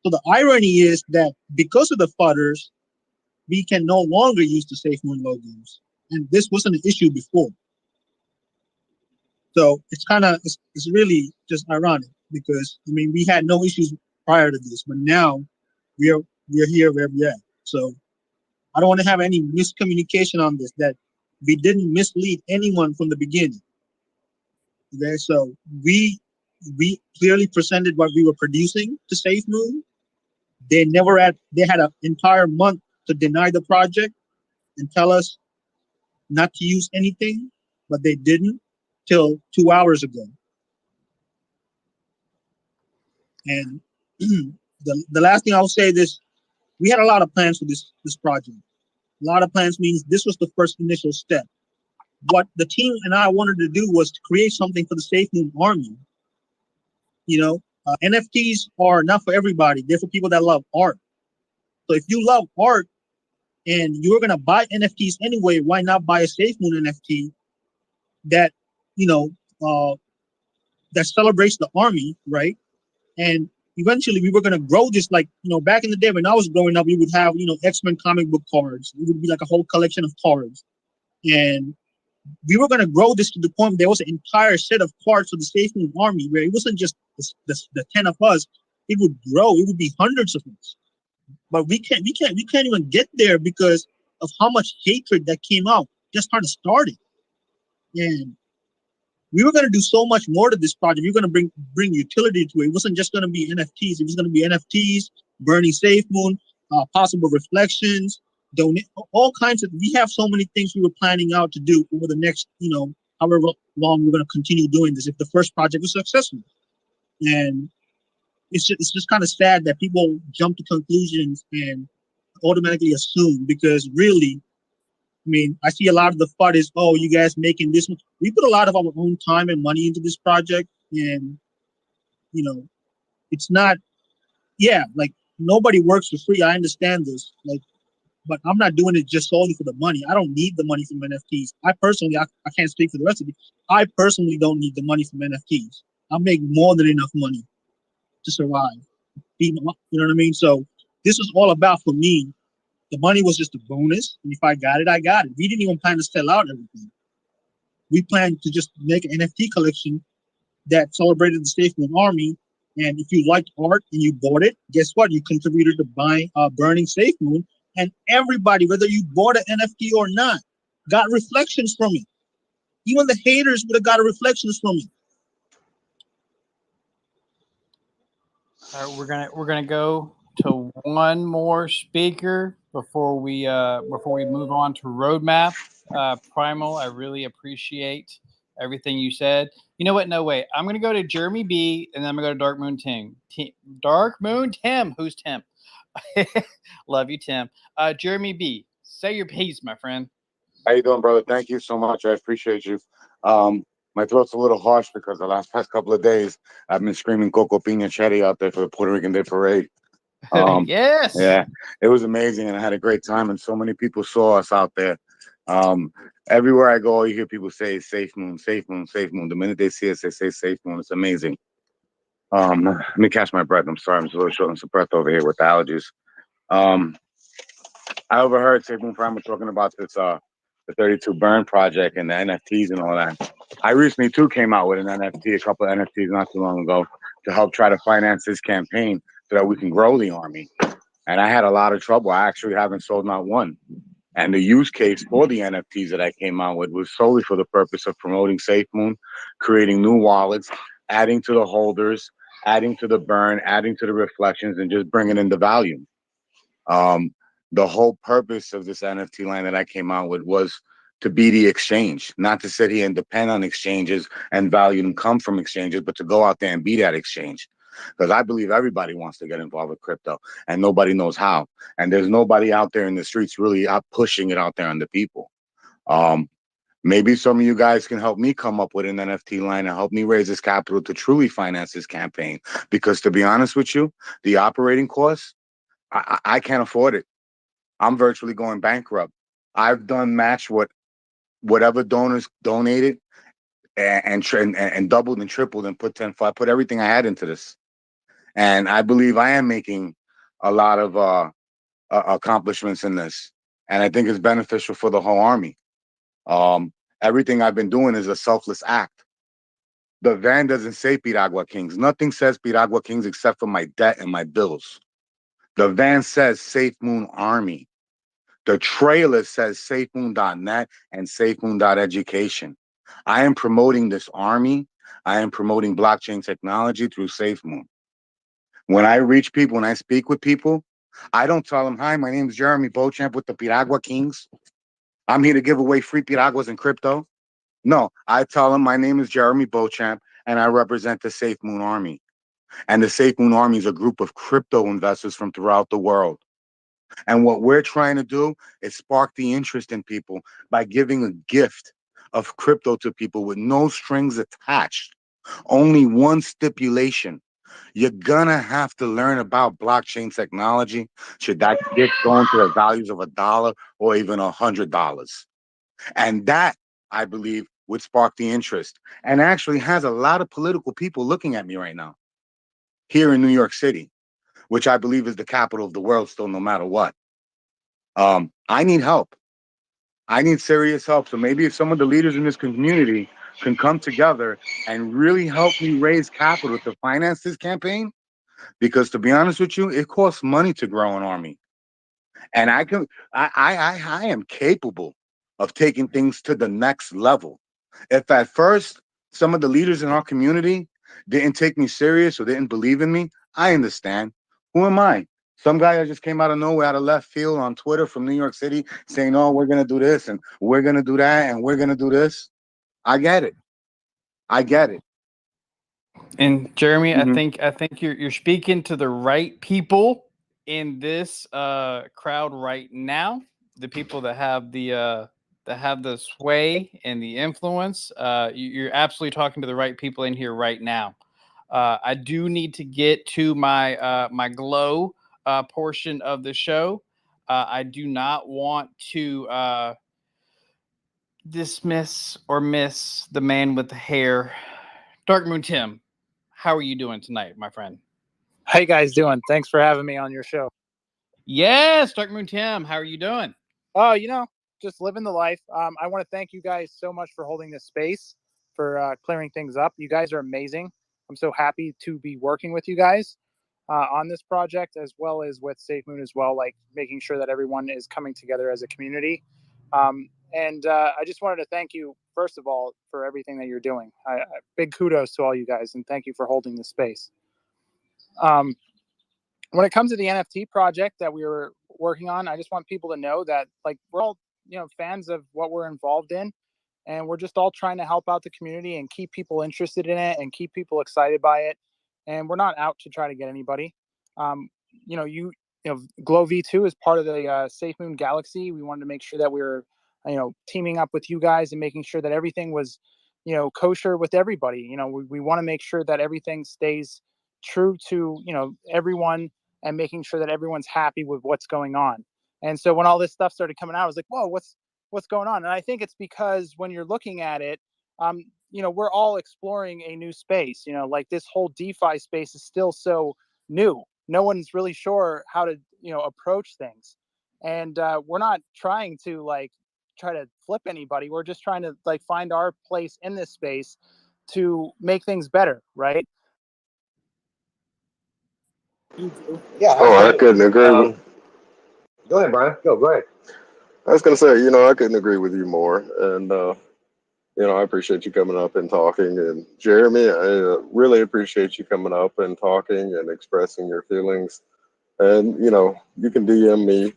So the irony is that because of the fudders, we can no longer use the Safemoon logos. And this wasn't an issue before. So it's kind of, it's really just ironic because, I mean, we had no issues prior to this, but now we're here where we're at. So I don't want to have any miscommunication on this, that we didn't mislead anyone from the beginning. Okay, so we clearly presented what we were producing to Safemoon. They had an entire month to deny the project and tell us not to use anything, but they didn't till 2 hours ago. And the last thing I'll say is we had a lot of plans for this project. A lot of plans means this was the first initial step. What the team and I wanted to do was to create something for the Safemoon army. You know, NFTs are not for everybody. They're for people that love art. So if you love art and you're gonna buy NFTs anyway, why not buy a Safemoon NFT that, you know, that celebrates the army, right? And eventually we were going to grow this, like, you know, back in the day when I was growing up, we would have, you know, X-Men comic book cards. It would be like a whole collection of cards. And we were going to grow this to the point there was an entire set of cards for the Safemoon army where it wasn't just the 10 of us. It would grow. It would be hundreds of us. But we can't even get there because of how much hatred that came out just kind of started. And we were going to do so much more to this project. We were going to bring utility to it. It wasn't just going to be NFTs. It was going to be NFTs, burning Safemoon, possible reflections, donate, all kinds of. We have so many things we were planning out to do over the next, you know, however long we're going to continue doing this. If the first project was successful, and it's just kind of sad that people jump to conclusions and automatically assume, because really, I mean, I see a lot of the FUD is, oh, you guys making this one. We put a lot of our own time and money into this project, and, you know, it's not, yeah, like, nobody works for free. I understand this, like, but I'm not doing it just solely for the money. I don't need the money from NFTs. I can't speak for the rest of you. I personally don't need the money from NFTs. I make more than enough money to survive. You know what I mean? So this is all about, for me, the money was just a bonus. And if I got it, I got it. We didn't even plan to sell out everything. We planned to just make an NFT collection that celebrated the Safemoon army. And if you liked art and you bought it, guess what? You contributed to buying burning Safemoon. And everybody, whether you bought an NFT or not, got reflections from it. Even the haters would have got reflections from it. All right, we're gonna go to one more speaker before we move on to roadmap. Primal, I really appreciate everything you said. You know what? No way. I'm gonna go to Jeremy B, and then I'm gonna go to Dark Moon Tim. Dark Moon Tim. Who's Tim? Love you, Tim. Jeremy B, say your piece, my friend. How you doing, brother? Thank you so much. I appreciate you. My throat's a little harsh because the past couple of days I've been screaming Coco Pina Cherry out there for the Puerto Rican Day Parade. Yes. Yeah, it was amazing, and I had a great time, and so many people saw us out there. Everywhere I go, you hear people say Safemoon, Safemoon, Safemoon. The minute they see us, they say Safemoon. It's amazing. Let me catch my breath. I'm sorry, I'm a little short on some breath over here with the allergies. I overheard Safemoon Primal talking about this the 32 Burn project and the NFTs and all that. I recently too came out with an NFT, a couple of NFTs not too long ago, to help try to finance this campaign so that we can grow the army. And I had a lot of trouble. I actually haven't sold not one. And the use case for the NFTs that I came out with was solely for the purpose of promoting Safemoon, creating new wallets, adding to the holders, adding to the burn, adding to the reflections, and just bringing in the value. The whole purpose of this NFT line that I came out with was to be the exchange, not to sit here and depend on exchanges and value them come from exchanges, but to go out there and be that exchange. Because I believe everybody wants to get involved with crypto and nobody knows how. And there's nobody out there in the streets really out pushing it out there on the people. Maybe some of you guys can help me come up with an NFT line and help me raise this capital to truly finance this campaign. Because to be honest with you, the operating costs, I can't afford it. I'm virtually going bankrupt. I've done match whatever donors donated and doubled and tripled and put 10, I put everything I had into this. And I believe I am making a lot of accomplishments in this. And I think it's beneficial for the whole army. Everything I've been doing is a selfless act. The van doesn't say Piragua Kings. Nothing says Piragua Kings except for my debt and my bills. The van says Safemoon Army. The trailer says safemoon.net and safemoon.education. I am promoting this army. I am promoting blockchain technology through Safemoon. When I reach people, when I speak with people, I don't tell them, hi, my name is Jeremy Beauchamp with the Piragua Kings. I'm here to give away free Piraguas and crypto. No, I tell them my name is Jeremy Beauchamp and I represent the Safemoon Army. And the Safemoon Army is a group of crypto investors from throughout the world. And what we're trying to do is spark the interest in people by giving a gift of crypto to people with no strings attached. Only one stipulation. You're gonna have to learn about blockchain technology. Should that gift go into the values of $1 or even $100? And that, I believe, would spark the interest. And actually has a lot of political people looking at me right now here in New York City, which I believe is the capital of the world still, no matter what. I need help. I need serious help. So maybe if some of the leaders in this community can come together and really help me raise capital to finance this campaign, because to be honest with you, it costs money to grow an army. And I am capable of taking things to the next level. If at first some of the leaders in our community didn't take me serious or didn't believe in me, I understand. Who am I? Some guy that just came out of nowhere, out of left field on Twitter from New York City saying, oh, we're going to do this and we're going to do that and we're going to do this. I get it. I get it. And Jeremy, I think you're speaking to the right people in this crowd right now. The people that have the sway and the influence. You're absolutely talking to the right people in here right now. I do need to get to my my glow portion of the show. I do not want to dismiss or miss the man with the hair. Dark Moon Tim, how are you doing tonight, my friend? How you guys doing? Thanks for having me on your show. Yes, Dark Moon Tim, how are you doing? Oh, just living the life. I want to thank you guys so much for holding this space, for clearing things up. You guys are amazing. I'm so happy to be working with you guys on this project, as well as with Safemoon as well, like making sure that everyone is coming together as a community. And I just wanted to thank you, first of all, for everything that you're doing. Big kudos to all you guys, and thank you for holding this space. When it comes to the NFT project that we were working on, I just want people to know that we're all, fans of what we're involved in, and we're just all trying to help out the community and keep people interested in it and keep people excited by it. And we're not out to try to get anybody. Glow V2 is part of the Safemoon Galaxy. We wanted to make sure that we were, teaming up with you guys and making sure that everything was, kosher with everybody. We want to make sure that everything stays true to, everyone, and making sure that everyone's happy with what's going on. And so when all this stuff started coming out, I was like, whoa, what's going on? And I think it's because when you're looking at it, we're all exploring a new space. Like this whole DeFi space is still so new. No one's really sure how to, approach things. And we're not trying to try to flip anybody. We're just trying to find our place in this space to make things better, right? Yeah, Oh, I absolutely. couldn't agree with. Go ahead, Brian. Go ahead. I was gonna say, I couldn't agree with you more, and I appreciate you coming up and talking. And Jeremy, I really appreciate you coming up and talking and expressing your feelings. And you can DM me,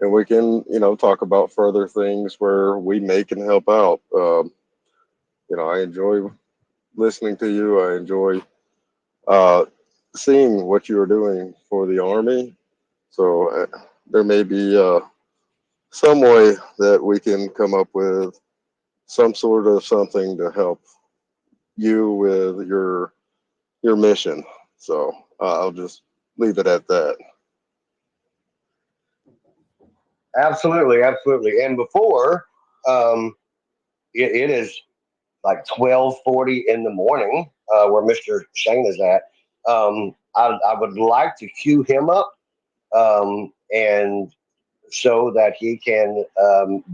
and we can, talk about further things where we may can help out. I enjoy listening to you. I enjoy uh, seeing what you are doing for the Army. So there may be some way that we can come up with some sort of something to help you with your mission. So I'll just leave it at that. Absolutely, absolutely. And before, um, it is like 12:40 in the morning, where Mr. Shane is at. I would like to cue him up, and so that he can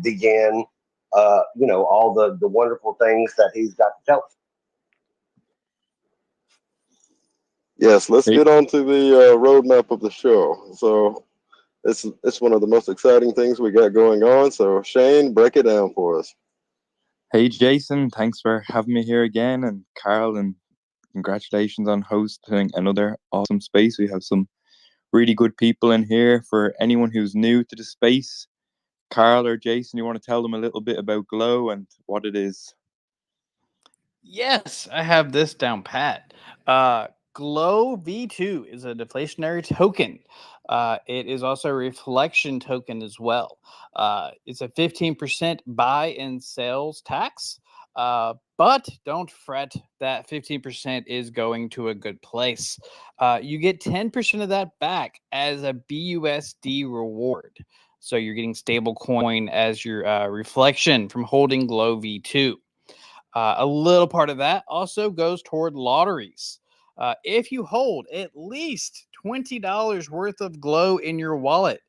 begin, all the wonderful things that he's got to tell us. Yes, let's Hey, get on to the roadmap of the show. So it's one of the most exciting things we got going on. So Shane, break it down for us. hey, Jason, thanks for having me here again, and Carl, and congratulations on hosting another awesome space. We have some really good people in here. For anyone who's new to the space, Carl or Jason, you want to tell them a little bit about Glow and what it is? Yes, I have this down pat. Glow V2 is a deflationary token. It is also a reflection token as well. It's a 15% buy and sales tax. But don't fret, that 15% is going to a good place. You get 10% of that back as a BUSD reward. So you're getting stable coin as your reflection from holding Glow V2. A little part of that also goes toward lotteries. If you hold at least $20 worth of Glow in your wallet,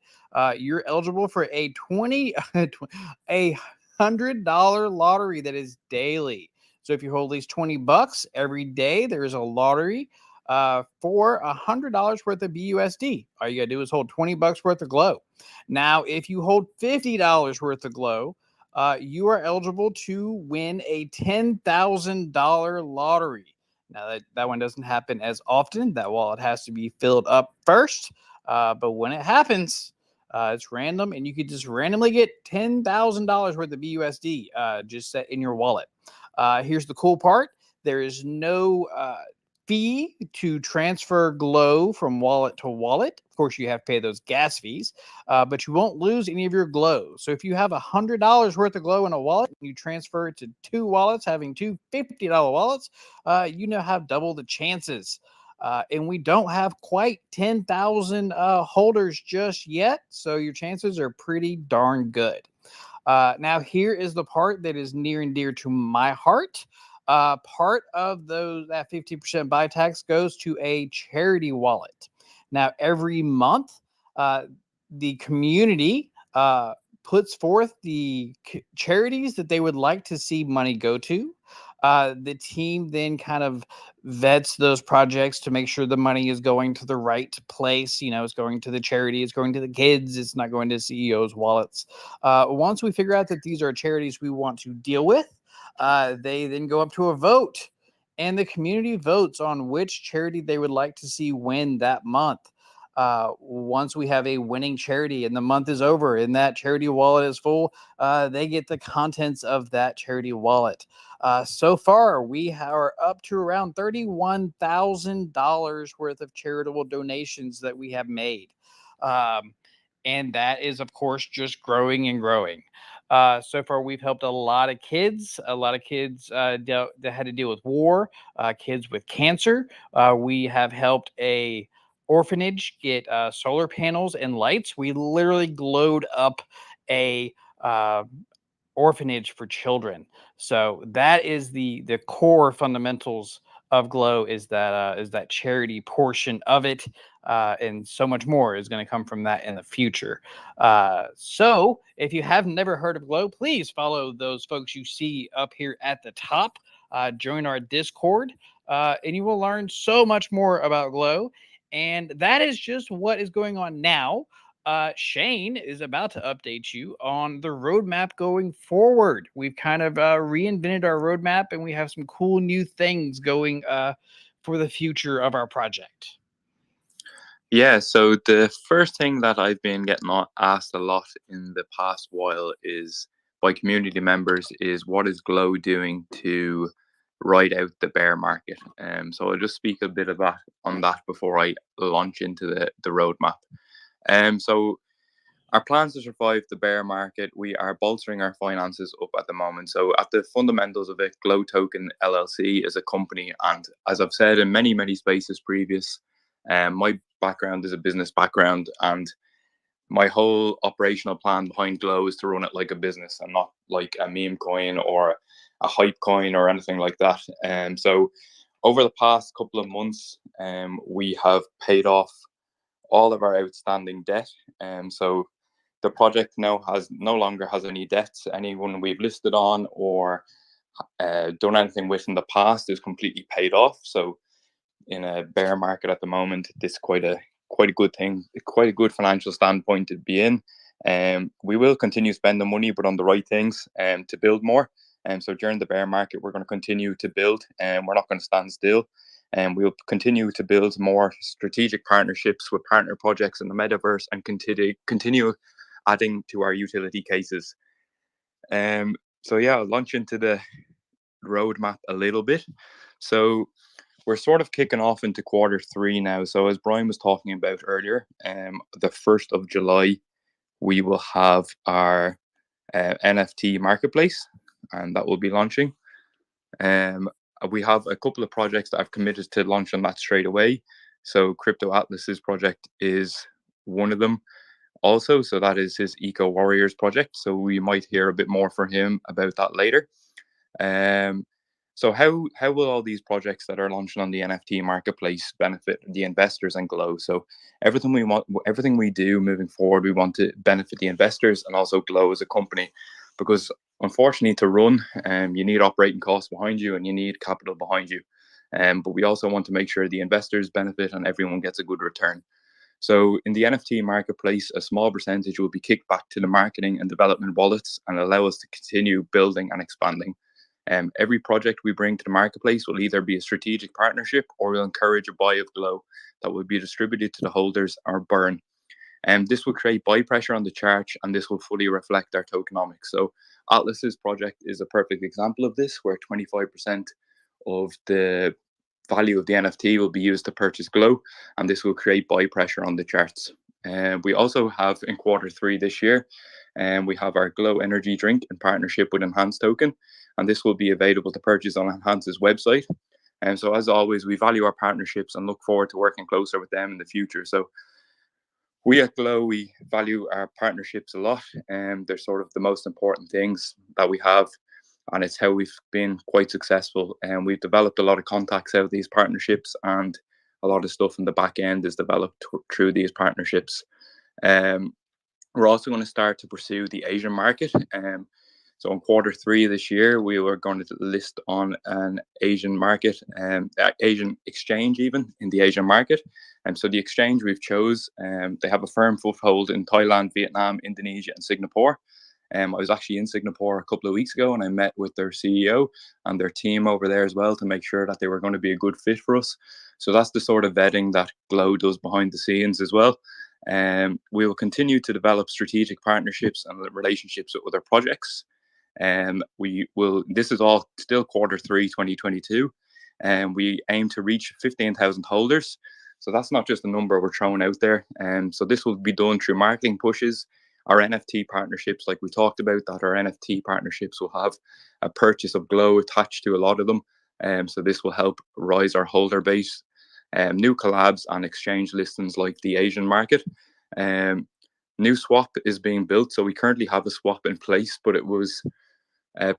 you're eligible for a $100 lottery that is daily. So if you hold at least $20 every day, there is a lottery for $100 worth of BUSD. All you gotta do is hold $20 worth of Glow. Now, if you hold $50 worth of Glow, you are eligible to win a $10,000 lottery. Now, that one doesn't happen as often. That wallet has to be filled up first. But when it happens, it's random, and you could just randomly get $10,000 worth of BUSD just set in your wallet. Here's the cool part: there is no fee to transfer Glow from wallet to wallet. Of course, you have to pay those gas fees, but you won't lose any of your Glow. So if you have $100 worth of Glow in a wallet, and you transfer it to two wallets, having two $50 wallets, you now have double the chances. And we don't have quite 10,000 holders just yet, so your chances are pretty darn good. Now, here is the part that is near and dear to my heart. Part of that 50% buy tax goes to a charity wallet. Now, every month, the community puts forth the charities that they would like to see money go to. The team then kind of vets those projects to make sure the money is going to the right place. It's going to the charity, it's going to the kids, it's not going to CEOs' wallets. Once we figure out that these are charities we want to deal with, they then go up to a vote, and the community votes on which charity they would like to see win that month. Once we have a winning charity and the month is over and that charity wallet is full, they get the contents of that charity wallet. So far, we are up to around $31,000 worth of charitable donations that we have made. And that is, of course, just growing and growing. So far, we've helped a lot of kids that had to deal with war, kids with cancer. We have helped a orphanage get solar panels and lights. We literally glowed up a orphanage for children. So that is the core fundamentals of Glow, is that charity portion of it, and so much more is going to come from that in the future. So if you have never heard of Glow, please follow those folks you see up here at the top. Join our Discord, and you will learn so much more about Glow. And that is just what is going on now. Shane is about to update you on the roadmap going forward. We've kind of reinvented our roadmap, and we have some cool new things going for the future of our project. Yeah, so the first thing that I've been getting asked a lot in the past while is by community members is what is Glow doing to ride out the bear market? So I'll just speak a bit about on that before I launch into the roadmap. So our plans to survive the bear market, we are bolstering our finances up at the moment. So at the fundamentals of it, Glow Token LLC is a company, and as I've said in many, many spaces previous, my background is a business background, and my whole operational plan behind Glow is to run it like a business and not like a meme coin or a hype coin or anything like that. So over the past couple of months, we have paid off all of our outstanding debt. So the project now no longer has any debts. Anyone we've listed on or done anything with in the past is completely paid off. So in a bear market at the moment, this is quite a good thing, quite a good financial standpoint to be in. We will continue to spend the money, but on the right things to build more. So during the bear market, we're going to continue to build, and we're not going to stand still. And we'll continue to build more strategic partnerships with partner projects in the metaverse and continue adding to our utility cases. So yeah, I'll launch into the roadmap a little bit. So we're sort of kicking off into Q3 now. So as Brian was talking about earlier, the 1st of July, we will have our NFT marketplace, and that will be launching. We have a couple of projects that I've committed to launch on that straight away. So Crypto Atlas's project is one of them also. So that is his Eco Warriors project. So we might hear a bit more from him about that later. So how will all these projects that are launching on the NFT marketplace benefit the investors and Glow? So everything we do moving forward, we want to benefit the investors and also Glow as a company, because unfortunately to run, you need operating costs behind you and you need capital behind you. But we also want to make sure the investors benefit and everyone gets a good return. So in the NFT marketplace, a small percentage will be kicked back to the marketing and development wallets and allow us to continue building and expanding. Every project we bring to the marketplace will either be a strategic partnership or will encourage a buy of Glow that will be distributed to the holders or burn. This will create buy pressure on the chart, and this will fully reflect our tokenomics. So Atlas's project is a perfect example of this, where 25% of the value of the NFT will be used to purchase Glow, and this will create buy pressure on the charts. We also have in Q3 this year, we have our Glow Energy drink in partnership with Enhance Token, and this will be available to purchase on Enhance's website. And so as always, we value our partnerships and look forward to working closer with them in the future. So we at Glow, we value our partnerships a lot, and they're sort of the most important things that we have, and it's how we've been quite successful. And we've developed a lot of contacts out of these partnerships, and a lot of stuff in the back end is developed through these partnerships. We're also going to start to pursue the Asian market. So in Q3 this year, we were going to list on an Asian market, Asian exchange even in the Asian market. And so the exchange we've chose, they have a firm foothold in Thailand, Vietnam, Indonesia, and Singapore. I was actually in Singapore a couple of weeks ago, and I met with their CEO and their team over there as well to make sure that they were going to be a good fit for us. So that's the sort of vetting that Glow does behind the scenes as well. We will continue to develop strategic partnerships and relationships with other projects. This is all still Q3 2022, and we aim to reach 15,000 holders. So that's not just a number we're throwing out there. So this will be done through marketing pushes, our NFT partnerships, like we talked about, that our NFT partnerships will have a purchase of Glow attached to a lot of them. So this will help rise our holder base. New collabs and exchange listings like the Asian market. New swap is being built. So we currently have a swap in place, but it was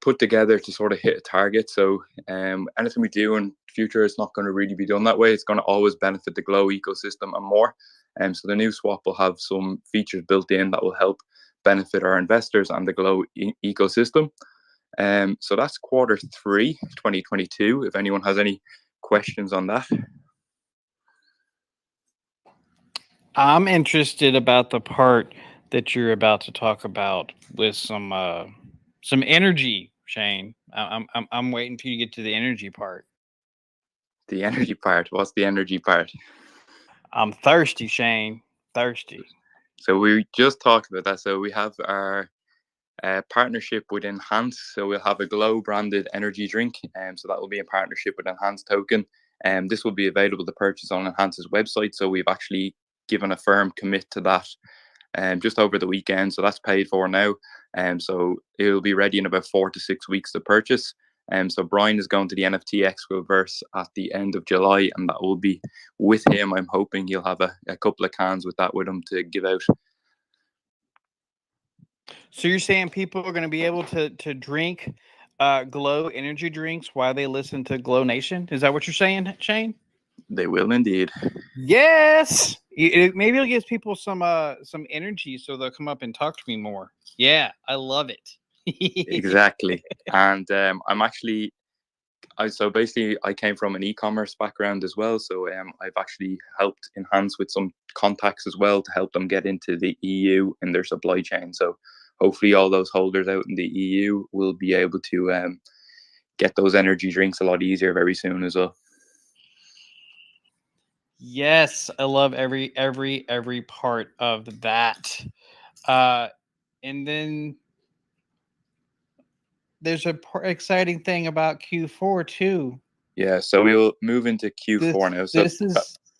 put together to sort of hit a target. So anything we do in the future, it's not going to really be done that way. It's going to always benefit the Glow ecosystem and more. So the new swap will have some features built in that will help benefit our investors and the Glow ecosystem. So that's Q3 2022. If anyone has any questions on that. I'm interested about the part that you're about to talk about with some energy, Shane. I'm waiting till you get to the energy part. The energy part. What's the energy part? I'm thirsty, Shane. Thirsty. So we just talked about that. So we have our partnership with Enhance. So we'll have a Glow branded energy drink. So that will be a partnership with Enhance Token. This will be available to purchase on Enhance's website. So we've actually given a firm commit to that just over the weekend. So that's paid for now. So it'll be ready in about 4 to 6 weeks to purchase. So Brian is going to the NFT Expoverse at the end of July, and that will be with him. I'm hoping he'll have a couple of cans with that with him to give out. So you're saying people are going to be able to drink Glow energy drinks while they listen to Glownation? Is that what you're saying, Shane? They will indeed. Yes. Maybe it'll give people some energy, so they'll come up and talk to me more. Yeah, I love it. Exactly. And I'm actually, so basically I came from an e-commerce background as well. So I've actually helped Enhance with some contacts as well to help them get into the EU and their supply chain. So hopefully all those holders out in the EU will be able to get those energy drinks a lot easier very soon as well. Yes, I love every part of that. And then there's a exciting thing about Q4 too. Yeah, so we'll move into Q4 now. So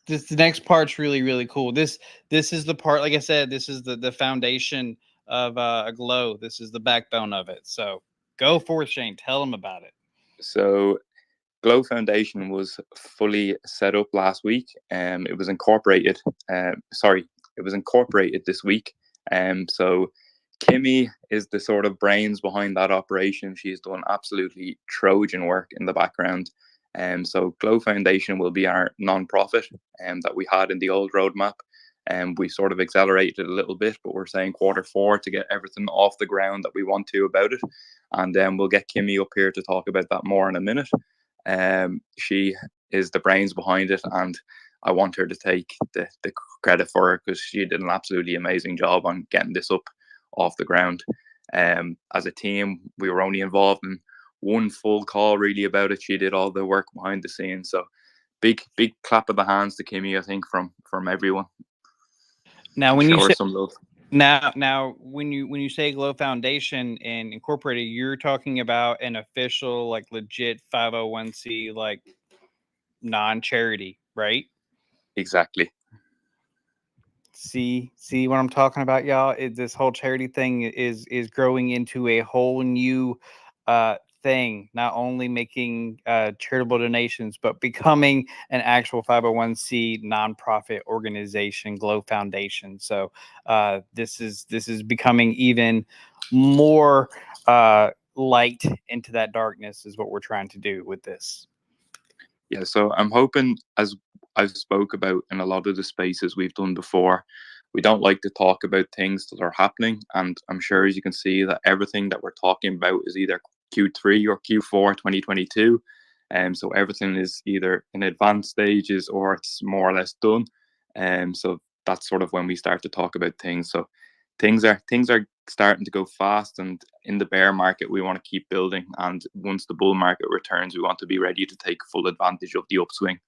this the next part's really cool. This is the part, like I said, this is the foundation of a Glow. This is the backbone of it. So go for it, Shane. Tell them about it. So Glow Foundation was fully set up last week. It was incorporated. It was incorporated this week. So Kimmy is the sort of brains behind that operation. She's done absolutely Trojan work in the background. So Glow Foundation will be our non-profit that we had in the old roadmap. We sort of accelerated a little bit, but we're saying Q4 to get everything off the ground that we want to about it. And then we'll get Kimmy up here to talk about that more in a minute. She is the brains behind it, and I want her to take the credit for it because she did an absolutely amazing job on getting this up off the ground. As a team, we were only involved in one full call really about it. She did all the work behind the scenes. So big clap of the hands to Kimmy, I think, from everyone. Now when you say some love. Now, when you say Glow Foundation and Incorporated, you're talking about an official, like legit 501c, like non-charity, right? Exactly. See what I'm talking about, y'all? This whole charity thing is growing into a whole new thing. Not only making charitable donations, but becoming an actual 501c nonprofit organization, Glow Foundation. So this is becoming even more light into that darkness, is what we're trying to do with this. Yeah, so I'm hoping, as I've spoke about in a lot of the spaces we've done before, we don't like to talk about things that are happening. And I'm sure, as you can see, that everything that we're talking about is either Q3 or Q4 2022. So everything is either in advanced stages or it's more or less done. So that's sort of when we start to talk about things. So things are starting to go fast, and in the bear market we want to keep building, and once the bull market returns we want to be ready to take full advantage of the upswing.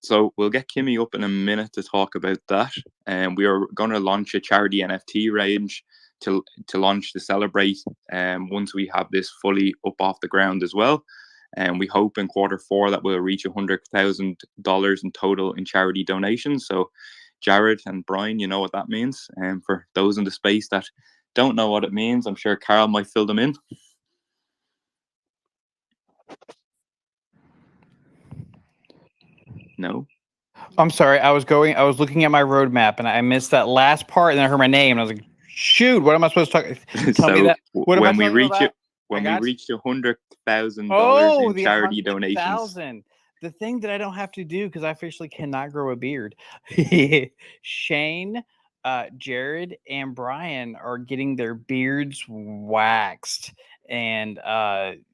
So we'll get Kimmy up in a minute to talk about that, and we are going to launch a charity NFT range to launch to celebrate once we have this fully up off the ground as well. And we hope in Q4 that we'll reach $100,000 in total in charity donations. So Jared and Brian, you know what that means. And for those in the space that don't know what it means, I'm sure Carl might fill them in. No. I'm sorry. I was looking at my roadmap and I missed that last part, and then I heard my name and I was like, shoot, what am I supposed to talk? Tell me that. What am I when we talking reach about? it, when we reach $100,000 in the charity donations. The thing that I don't have to do because I officially cannot grow a beard. Shane, Jared, and Brian are getting their beards waxed, and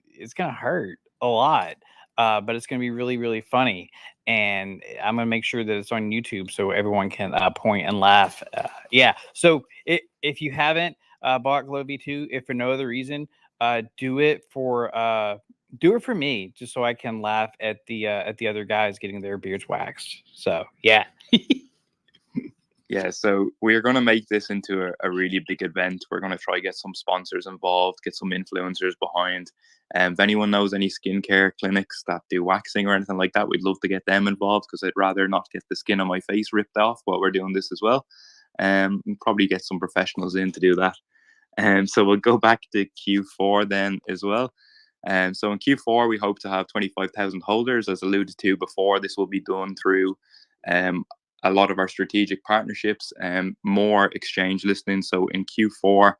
it's gonna hurt a lot. but it's going to be really, really funny. And I'm going to make sure that it's on YouTube so everyone can point and laugh. Yeah. So if you haven't bought Glow V2, if for no other reason, do it for me, just so I can laugh at the other guys getting their beards waxed. So yeah. Yeah, so we're going to make this into a really big event. We're going to try get some sponsors involved, get some influencers behind. And if anyone knows any skincare clinics that do waxing or anything like that, we'd love to get them involved, because I'd rather not get the skin on my face ripped off while we're doing this as well. And probably get some professionals in to do that. So we'll go back to Q4 then as well. So in Q4, we hope to have 25,000 holders. As alluded to before, this will be done through a lot of our strategic partnerships and more exchange listings. So in Q4,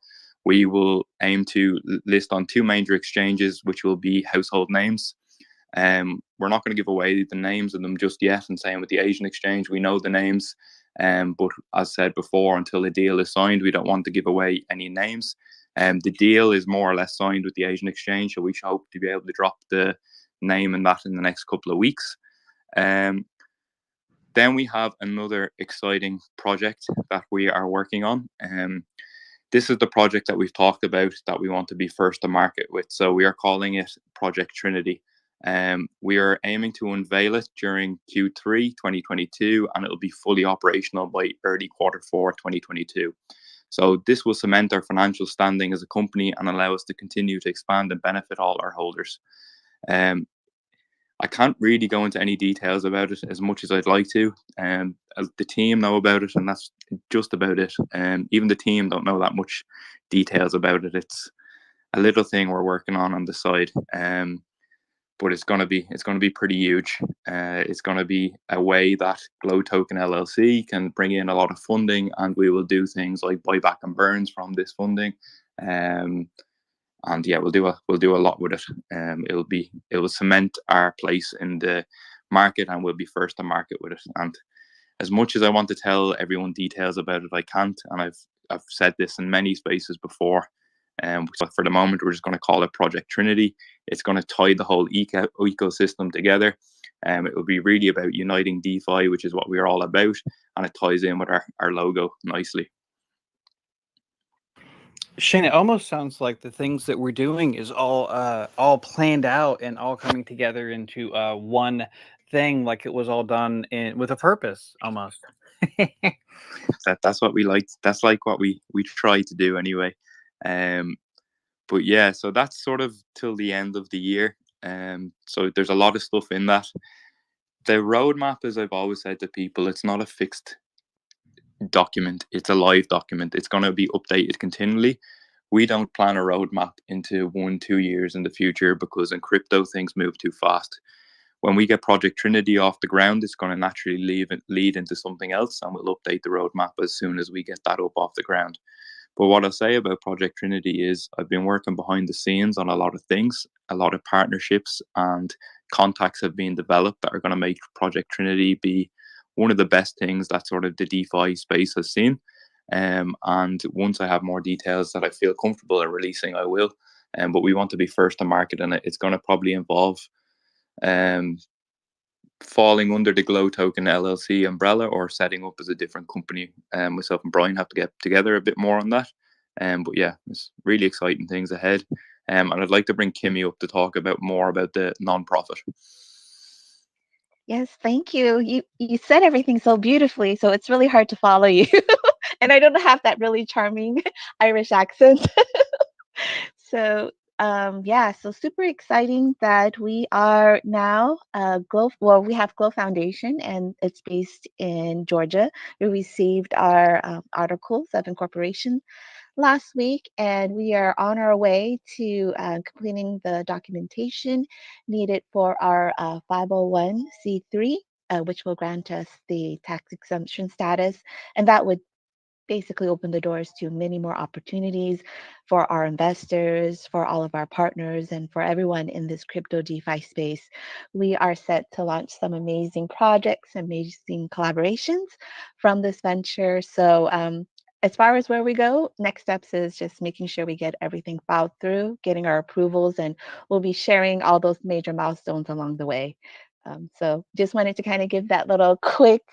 we will aim to list on 2 major exchanges, which will be household names. We're not going to give away the names of them just yet. And same with the Asian exchange, we know the names. But as said before, until the deal is signed, we don't want to give away any names. The deal is more or less signed with the Asian exchange, so we hope to be able to drop the name and that in the next couple of weeks. Then we have another exciting project that we are working on. This is the project that we've talked about that we want to be first to market with. So we are calling it Project Trinity. We are aiming to unveil it during Q3 2022, and it'll be fully operational by early Q4 2022. So this will cement our financial standing as a company and allow us to continue to expand and benefit all our holders. I can't really go into any details about it as much as I'd like to. The team know about it, and that's just about it. Even the team don't know that much details about it. It's a little thing we're working on the side. But it's gonna be pretty huge. It's gonna be a way that Glow Token LLC can bring in a lot of funding, and we will do things like buyback and burns from this funding. And yeah, we'll do a lot with it. It will cement our place in the market, and we'll be first to market with it. And as much as I want to tell everyone details about it, I can't. And I've said this in many spaces before. So for the moment, we're just going to call it Project Trinity. It's going to tie the whole ecosystem together. It will be really about uniting DeFi, which is what we're all about, and it ties in with our logo nicely. Shane, it almost sounds like the things that we're doing is all planned out and all coming together into one thing, like it was all done with a purpose, almost. That's what we like. That's like what we try to do anyway. But yeah, so that's sort of till the end of the year. So there's a lot of stuff in that. The roadmap, as I've always said to people, it's not a fixed document. It's a live document. It's going to be updated continually. We don't plan a roadmap into 1-2 years in the future, because in crypto things move too fast. When we get Project Trinity off the ground, it's going to naturally lead into something else, and we'll update the roadmap as soon as we get that up off the ground. But what I'll say about Project Trinity is I've been working behind the scenes on a lot of things. A lot of partnerships and contacts have been developed that are going to make Project Trinity be one of the best things that sort of the DeFi space has seen. And once I have more details that I feel comfortable in releasing, I will. But we want to be first to market, and it's going to probably involve falling under the Glow Token LLC umbrella or setting up as a different company. Myself and Brian have to get together a bit more on that. But yeah, it's really exciting things ahead. And I'd like to bring Kimmy up to talk about more about the nonprofit. Yes, thank you. You said everything so beautifully, so it's really hard to follow you. And I don't have that really charming Irish accent. So yeah, so super exciting that we are now we have Glow Foundation, and it's based in Georgia. We received our articles of incorporation last week, and we are on our way to completing the documentation needed for our 501c3, which will grant us the tax exemption status, and that would basically open the doors to many more opportunities for our investors, for all of our partners, and for everyone in this crypto DeFi space. We are set to launch some amazing projects, amazing collaborations from this venture. So as far as where we go, next steps is just making sure we get everything filed through, getting our approvals, and we'll be sharing all those major milestones along the way. So just wanted to kind of give that little quick,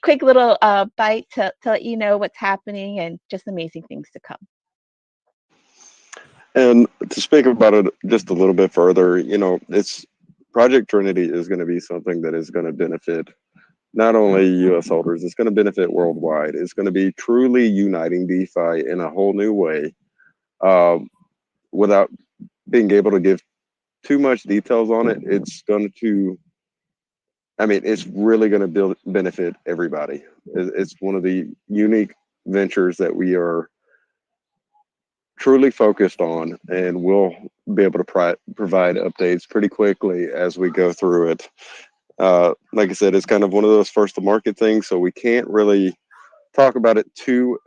quick little bite to let you know what's happening and just amazing things to come. And to speak about it just a little bit further, it's Project Trinity is going to be something that is going to benefit not only US holders, it's going to benefit worldwide. It's going to be truly uniting DeFi in a whole new way, without being able to give too much details on it. It's really going to benefit everybody. It's one of the unique ventures that we are truly focused on, and we'll be able to provide updates pretty quickly as we go through it. Like I said, it's kind of one of those first to market things, so we can't really talk about it too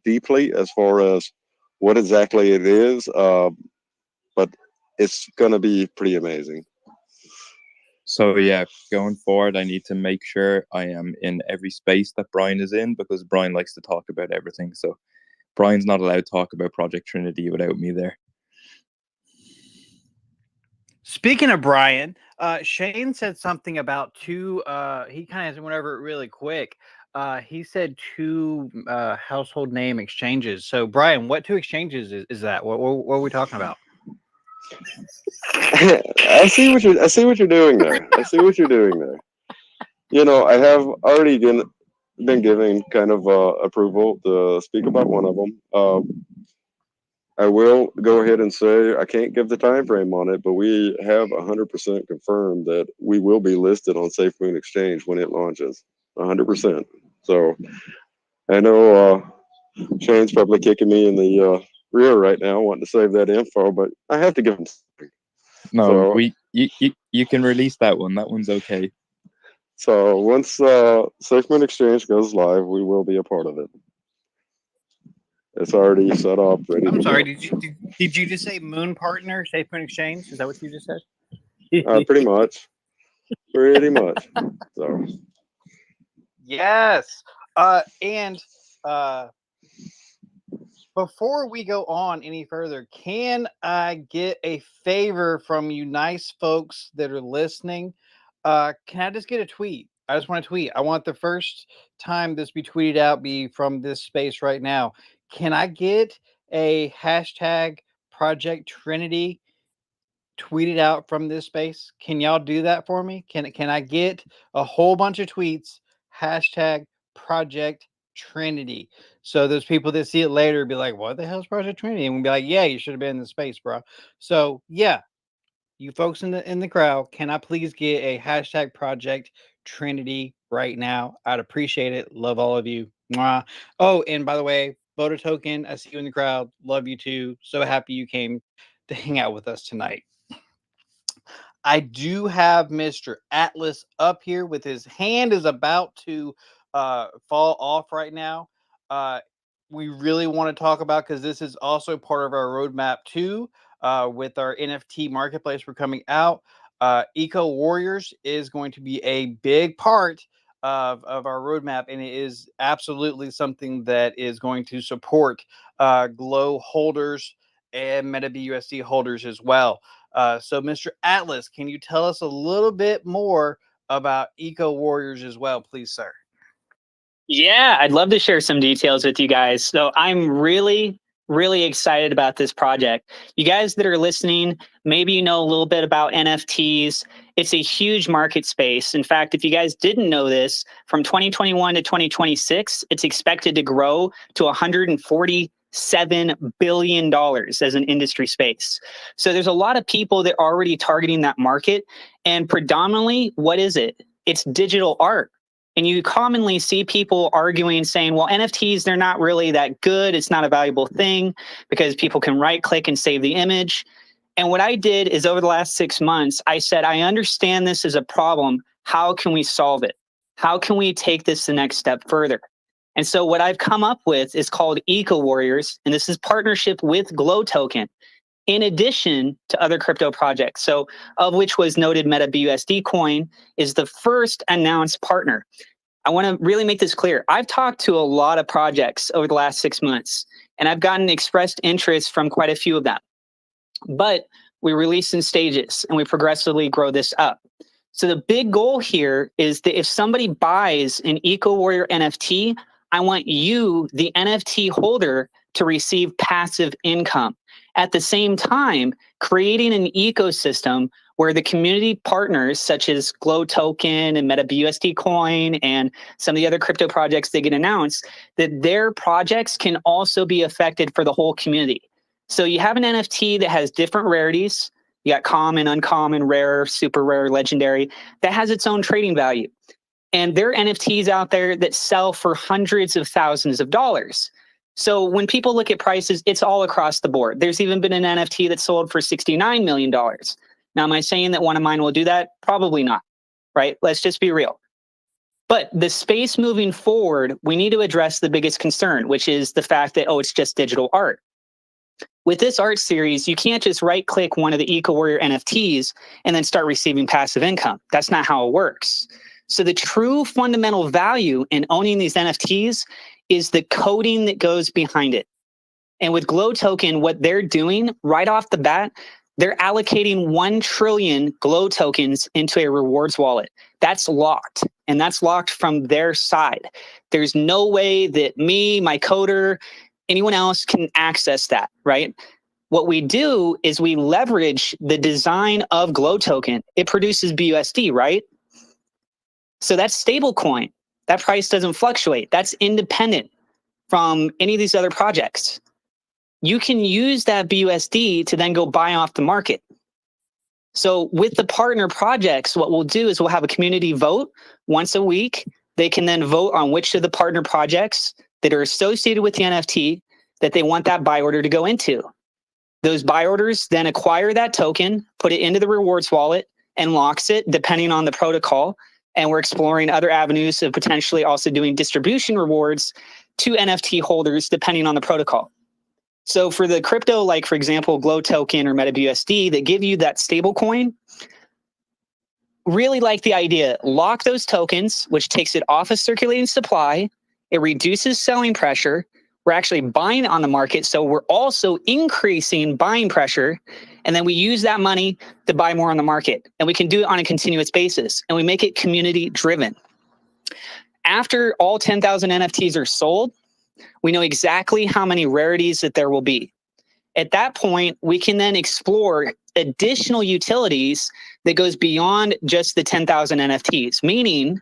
deeply as far as what exactly it is, but it's going to be pretty amazing. So yeah, going forward, I need to make sure I am in every space that Brian is in, because Brian likes to talk about everything. So Brian's not allowed to talk about Project Trinity without me there. Speaking of Brian, Shane said something about two. He kind of went over it really quick. He said two household name exchanges. So Brian, what two exchanges is that? What are we talking about? I see what you're doing there. I see what you're doing there. I have already been given kind of approval to speak about one of them. I will go ahead and say I can't give the time frame on it, but we have 100% confirmed that we will be listed on Safemoon Exchange when it launches. 100%. So I know Shane's probably kicking me in the rear right now, wanting to save that info, but I have to give him something. No, you can release that one. That one's okay. So once Safemoon Exchange goes live, we will be a part of it. It's already set up, ready to sorry, go. did you just say Moon Partner, Safemoon Exchange? Is that what you just said? Pretty much. Pretty much. So. Yes. And before we go on any further, can I get a favor from you nice folks that are listening? Can I just get a tweet? I just want to tweet. I want the first time this be tweeted out be from this space right now. Can I get a hashtag Project Trinity tweeted out from this space? Can y'all do that for me? Can I get a whole bunch of tweets, hashtag Project Trinity, so those people that see it later be like, what the hell's Project Trinity? And we'll be like, yeah, you should have been in the space, bro. So yeah, you folks in the crowd, can I please get a hashtag Project Trinity right now? I'd appreciate it. Love all of you. Mwah. Oh, and by the way, Voter Token, I see you in the crowd. Love you too. So happy you came to hang out with us tonight. I do have Mr. Atlas up here with his hand is about to fall off right now. We really want to talk about, because this is also part of our roadmap too, with our NFT marketplace we're coming out. Eco Warriors is going to be a big part of our roadmap, and it is absolutely something that is going to support Glow holders and MetaBUSD holders as well. So, Mr. Atlas, can you tell us a little bit more about Eco Warriors as well, please, sir? Yeah, I'd love to share some details with you guys. So I'm really excited about this project. You guys that are listening, maybe you know a little bit about NFTs. It's a huge market space. In fact, if you guys didn't know this, from 2021 to 2026, it's expected to grow to $147 billion as an industry space. So there's a lot of people that are already targeting that market. And predominantly, what is it? It's digital art. And you commonly see people arguing, saying, well, NFTs, they're not really that good. It's not a valuable thing because people can right click and save the image. And what I did is, over the last 6 months, I said, I understand this is a problem. How can we solve it? How can we take this the next step further? And so what I've come up with is called Eco Warriors. And this is partnership with Glow Token, in addition to other crypto projects. So of which was noted MetaBUSD coin is the first announced partner. I want to really make this clear. I've talked to a lot of projects over the last 6 months, and I've gotten expressed interest from quite a few of them. But we release in stages, and we progressively grow this up. So the big goal here is that if somebody buys an EcoWarrior NFT, I want you, the NFT holder, to receive passive income. At the same time, creating an ecosystem where the community partners such as Glow Token and MetaBUSD Coin and some of the other crypto projects that get announced, that their projects can also be affected for the whole community. So you have an NFT that has different rarities. You got common, uncommon, rare, super rare, legendary, that has its own trading value. And there are NFTs out there that sell for hundreds of thousands of dollars. So when people look at prices, it's all across the board. There's even been an NFT that sold for $69 million. Now, am I saying that one of mine will do that? Probably not, right? Let's just be real. But the space moving forward, we need to address the biggest concern, which is the fact that, oh, it's just digital art. With this art series, you can't just right-click one of the EcoWarrior NFTs and then start receiving passive income. That's not how it works. So the true fundamental value in owning these NFTs is the coding that goes behind it. And with Glow Token, what they're doing right off the bat, they're allocating 1 trillion Glow tokens into a rewards wallet. That's locked, and that's locked from their side. There's no way that me, my coder, anyone else can access that, right? What we do is we leverage the design of Glow Token. It produces BUSD, right? So that's stable coin. That price doesn't fluctuate. That's independent from any of these other projects. You can use that BUSD to then go buy off the market. So with the partner projects, what we'll do is we'll have a community vote once a week. They can then vote on which of the partner projects that are associated with the NFT that they want that buy order to go into. Those buy orders then acquire that token, put it into the rewards wallet, and locks it depending on the protocol. And we're exploring other avenues of potentially also doing distribution rewards to NFT holders depending on the protocol. So for the crypto, like for example, Glow Token or MetaBUSD that give you that stable coin, really like the idea. Lock those tokens, which takes it off of circulating supply. It reduces selling pressure. We're actually buying on the market, so we're also increasing buying pressure. And then we use that money to buy more on the market. And we can do it on a continuous basis. And we make it community driven. After all 10,000 NFTs are sold, we know exactly how many rarities that there will be. At that point, we can then explore additional utilities that goes beyond just the 10,000 NFTs, meaning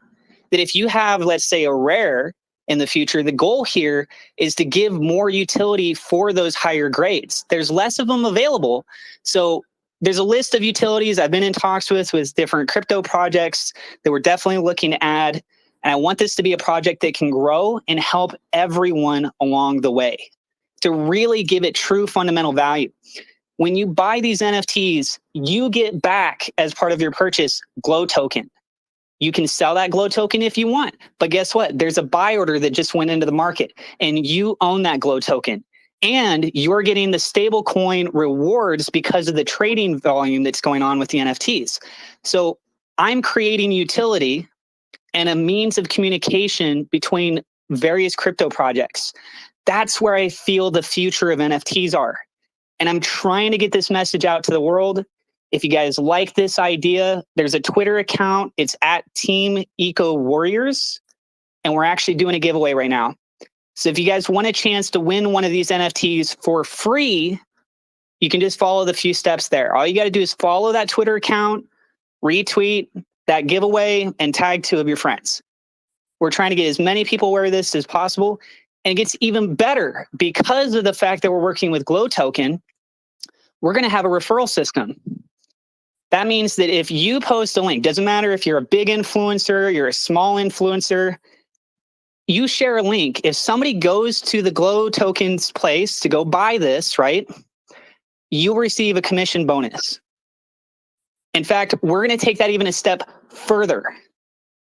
that if you have, let's say, a rare in the future, the goal here is to give more utility for those higher grades. There's less of them available. So there's a list of utilities I've been in talks with different crypto projects that we're definitely looking to add. And I want this to be a project that can grow and help everyone along the way to really give it true fundamental value. When you buy these NFTs, you get back as part of your purchase Glow Token. You can sell that Glow Token if you want, but guess what? There's a buy order that just went into the market and you own that Glow Token. And you're getting the stable coin rewards because of the trading volume that's going on with the NFTs. So I'm creating utility and a means of communication between various crypto projects. That's where I feel the future of NFTs are. And I'm trying to get this message out to the world. If you guys like this idea, there's a Twitter account. It's at Team Eco Warriors. And we're actually doing a giveaway right now. So if you guys want a chance to win one of these NFTs for free, you can just follow the few steps there. All you got to do is follow that Twitter account, retweet that giveaway, and tag 2 of your friends. We're trying to get as many people aware of this as possible. And it gets even better because of the fact that we're working with Glow Token. We're going to have a referral system. That means that if you post a link, doesn't matter if you're a big influencer, you're a small influencer, you share a link. If somebody goes to the Glow Token's place to go buy this, right, you'll receive a commission bonus. In fact, we're going to take that even a step further.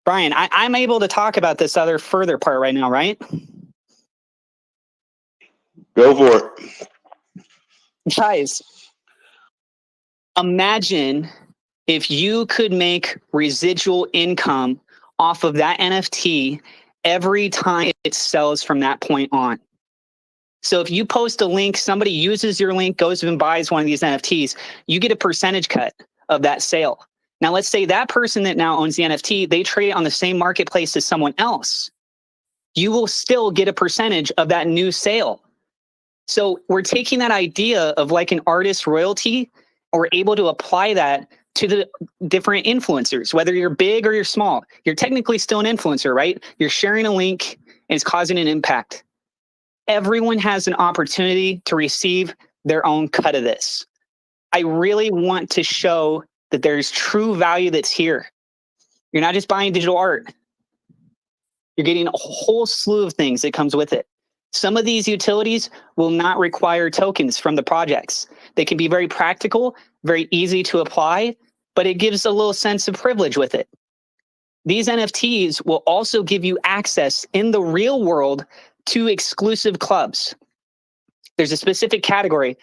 Brian, I'm able to talk about this other further part right now, right? Go for it. Guys, imagine if you could make residual income off of that NFT every time it sells from that point on. So if you post a link, somebody uses your link, goes and buys one of these NFTs, you get a percentage cut of that sale. Now, let's say that person that now owns the NFT, they trade it on the same marketplace as someone else. You will still get a percentage of that new sale. So we're taking that idea of like an artist royalty, and we're able to apply that to the different influencers, whether you're big or you're small. You're technically still an influencer, right? You're sharing a link and it's causing an impact. Everyone has an opportunity to receive their own cut of this. I really want to show that there's true value that's here. You're not just buying digital art. You're getting a whole slew of things that comes with it. Some of these utilities will not require tokens from the projects. They can be very practical, very easy to apply, but it gives a little sense of privilege with it. These NFTs will also give you access in the real world to exclusive clubs. There's a specific category.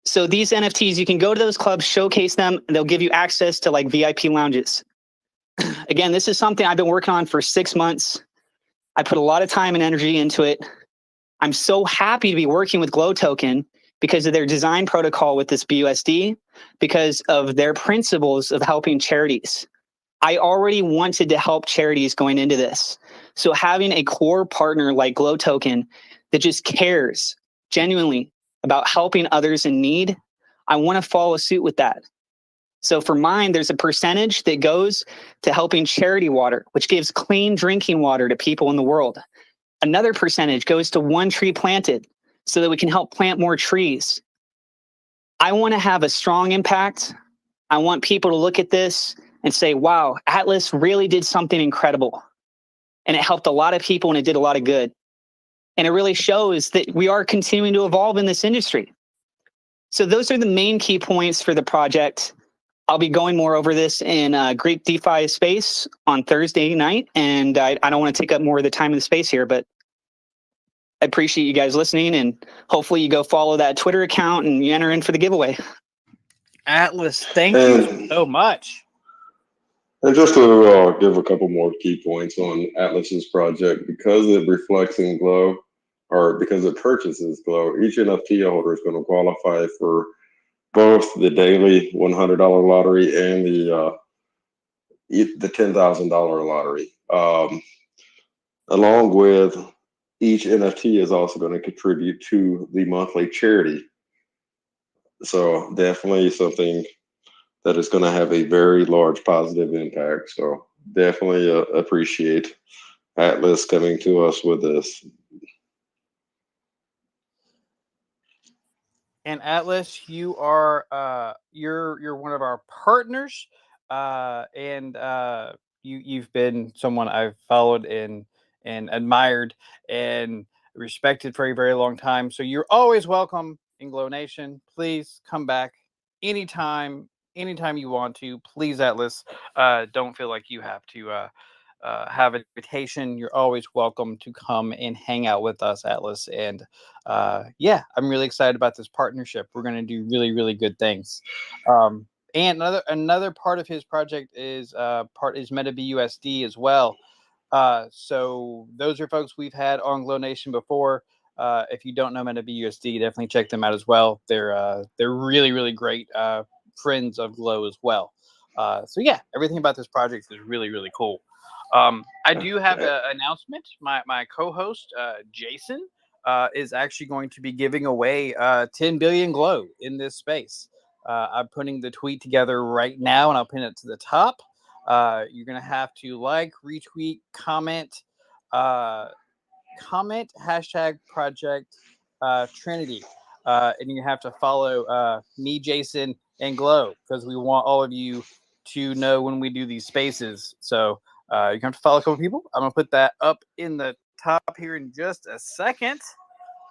So these NFTs, you can go to those clubs, showcase them, and they'll give you access to like VIP lounges. Again, this is something I've been working on for 6 months. I put a lot of time and energy into it. I'm so happy to be working with Glow Token because of their design protocol with this BUSD, because of their principles of helping charities. I already wanted to help charities going into this. So having a core partner like Glow Token that just cares genuinely about helping others in need, I want to follow suit with that. So for mine, there's a percentage that goes to helping charity water, which gives clean drinking water to people in the world. Another percentage goes to one tree planted so that we can help plant more trees. I want to have a strong impact. I want people to look at this and say, wow, Atlas really did something incredible. And it helped a lot of people and it did a lot of good. And it really shows that we are continuing to evolve in this industry. So those are the main key points for the project. I'll be going more over this in Greek DeFi space on Thursday night. And I don't want to take up more of the time in the space here, but I appreciate you guys listening. And hopefully you go follow that Twitter account and you enter in for the giveaway. Atlas, thank you so much. And just to give a couple more key points on Atlas's project, because it reflects in Glow, or because it purchases Glow, each NFT holder is going to qualify for both the daily $100 lottery and the $10,000 lottery. Along with each NFT is also going to contribute to the monthly charity. So definitely something that is going to have a very large positive impact. So definitely appreciate Atlas coming to us with this. And Atlas, you are you're one of our partners, and you've been someone I've followed and admired and respected for a very long time. So you're always welcome in Glownation. Please come back anytime you want to. Please, Atlas, don't feel like you have to have an invitation. You're always welcome to come and hang out with us, Atlas. And yeah, I'm really excited about this partnership. We're going to do really, really good things. And another part of his project is MetaBUSD as well. So those are folks we've had on Glownation before. If you don't know MetaBUSD, definitely check them out as well. They're really, really great friends of Glow as well. So yeah, everything about this project is really, really cool. I do have an announcement. My co-host, Jason, is actually going to be giving away 10 billion Glow in this space. I'm putting the tweet together right now, and I'll pin it to the top. You're going to have to like, retweet, comment hashtag project Trinity. And you have to follow me, Jason, and Glow, because we want all of you to know when we do these spaces. So you have to follow a couple people. I'm going to put that up in the top here in just a second.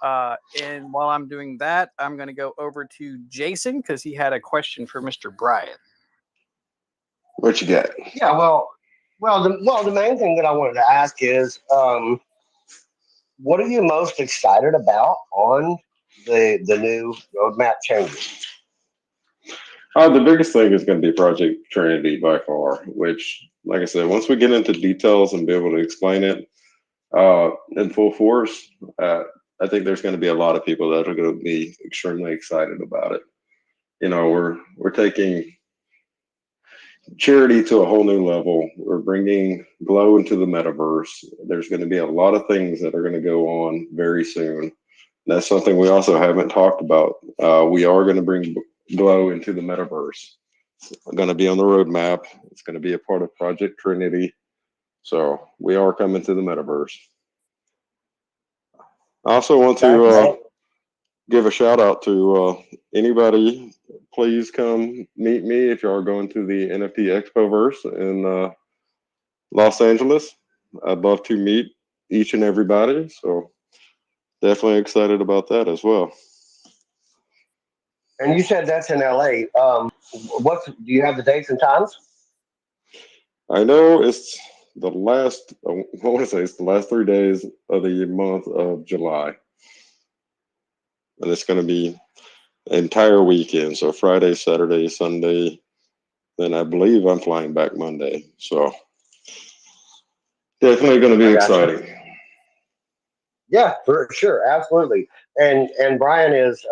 And while I'm doing that, I'm going to go over to Jason because he had a question for Mr. Brian. What you got? Yeah, the main thing that I wanted to ask is, what are you most excited about on the new roadmap changes? The biggest thing is going to be Project Trinity by far, which, like I said, once we get into details and be able to explain it in full force, I think there's going to be a lot of people that are going to be extremely excited about it. You know, we're taking charity to a whole new level. We're bringing Glow into the metaverse. There's going to be a lot of things that are going to go on very soon. That's something we also haven't talked about. We are going to bring Glow into the metaverse. It's going to be on the roadmap. It's going to be a part of Project Trinity. So we are coming to the metaverse. I also want to give a shout out to anybody. Please come meet me if you are going to the NFT Expoverse in Los Angeles. I'd love to meet each and everybody. So definitely excited about that as well. And you said that's in LA. Do you have the dates and times? I know it's the last, I want to say it's the last 3 days of the month of July. And it's going to be an entire weekend. So Friday, Saturday, Sunday. Then I believe I'm flying back Monday. So definitely going to be exciting. Yeah, for sure. Absolutely. And Brian is,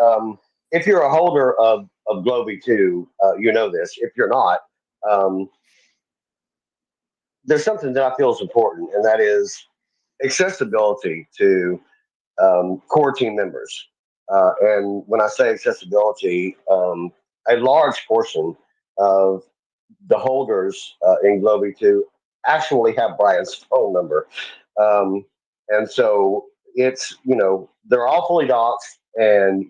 if you're a holder of Glow V2, you know this. If you're not, there's something that I feel is important, and that is accessibility to core team members. And when I say accessibility, a large portion of the holders in Glow V2 actually have Brian's phone number. And so it's, they're all fully doxed, and,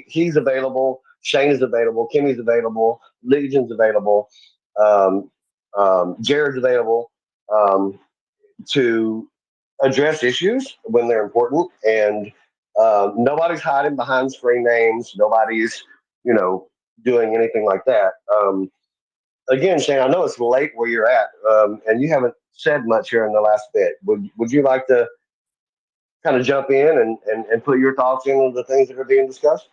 he's available. Shane is available. Kimmy's available. Legion's available. Jared's available to address issues when they're important. And nobody's hiding behind screen names. Nobody's, doing anything like that. Again, Shane, I know it's late where you're at, and you haven't said much here in the last bit. Would you like to kind of jump in and put your thoughts in on the things that are being discussed?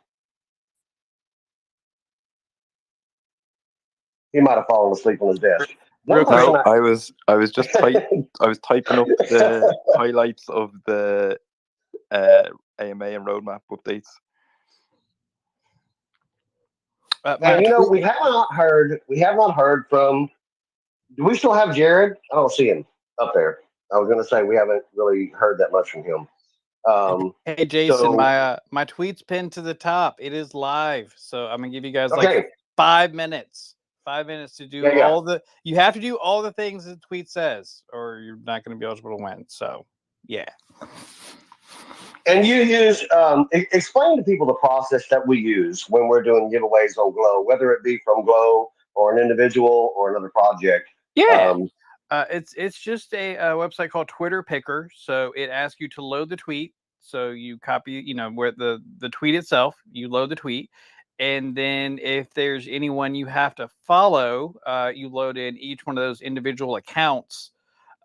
He might have fallen asleep on his desk. No, I was just I was typing up the highlights of the AMA and roadmap updates. And we have not heard from. Do we still have Jared? I don't see him up there. I was going to say we haven't really heard that much from him. Hey Jason, my tweet's pinned to the top. It is live, so I'm gonna give you guys like 5 minutes. 5 minutes to do all the. You have to do all the things the tweet says, or you're not going to be eligible to win. So, yeah. And you use explain to people the process that we use when we're doing giveaways on Glow, whether it be from Glow or an individual or another project. Yeah. It's just a website called Twitter Picker. So it asks you to load the tweet. So you copy, where the tweet itself, you load the tweet. And then if there's anyone you have to follow, you load in each one of those individual accounts.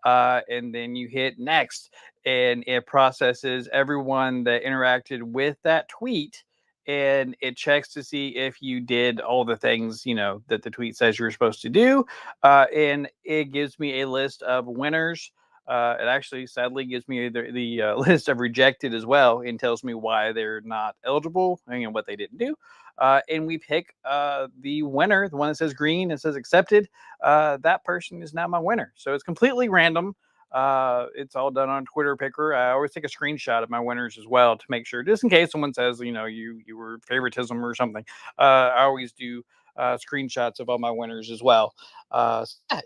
And then you hit next. And it processes everyone that interacted with that tweet. And it checks to see if you did all the things, that the tweet says you're supposed to do. And it gives me a list of winners. It actually, sadly, gives me the list of rejected as well, and tells me why they're not eligible and what they didn't do. And we pick the winner, the one that says green and says accepted. That person is now my winner. So it's completely random. It's all done on Twitter Picker. I always take a screenshot of my winners as well to make sure, just in case someone says, you were favoritism or something. I always do screenshots of all my winners as well.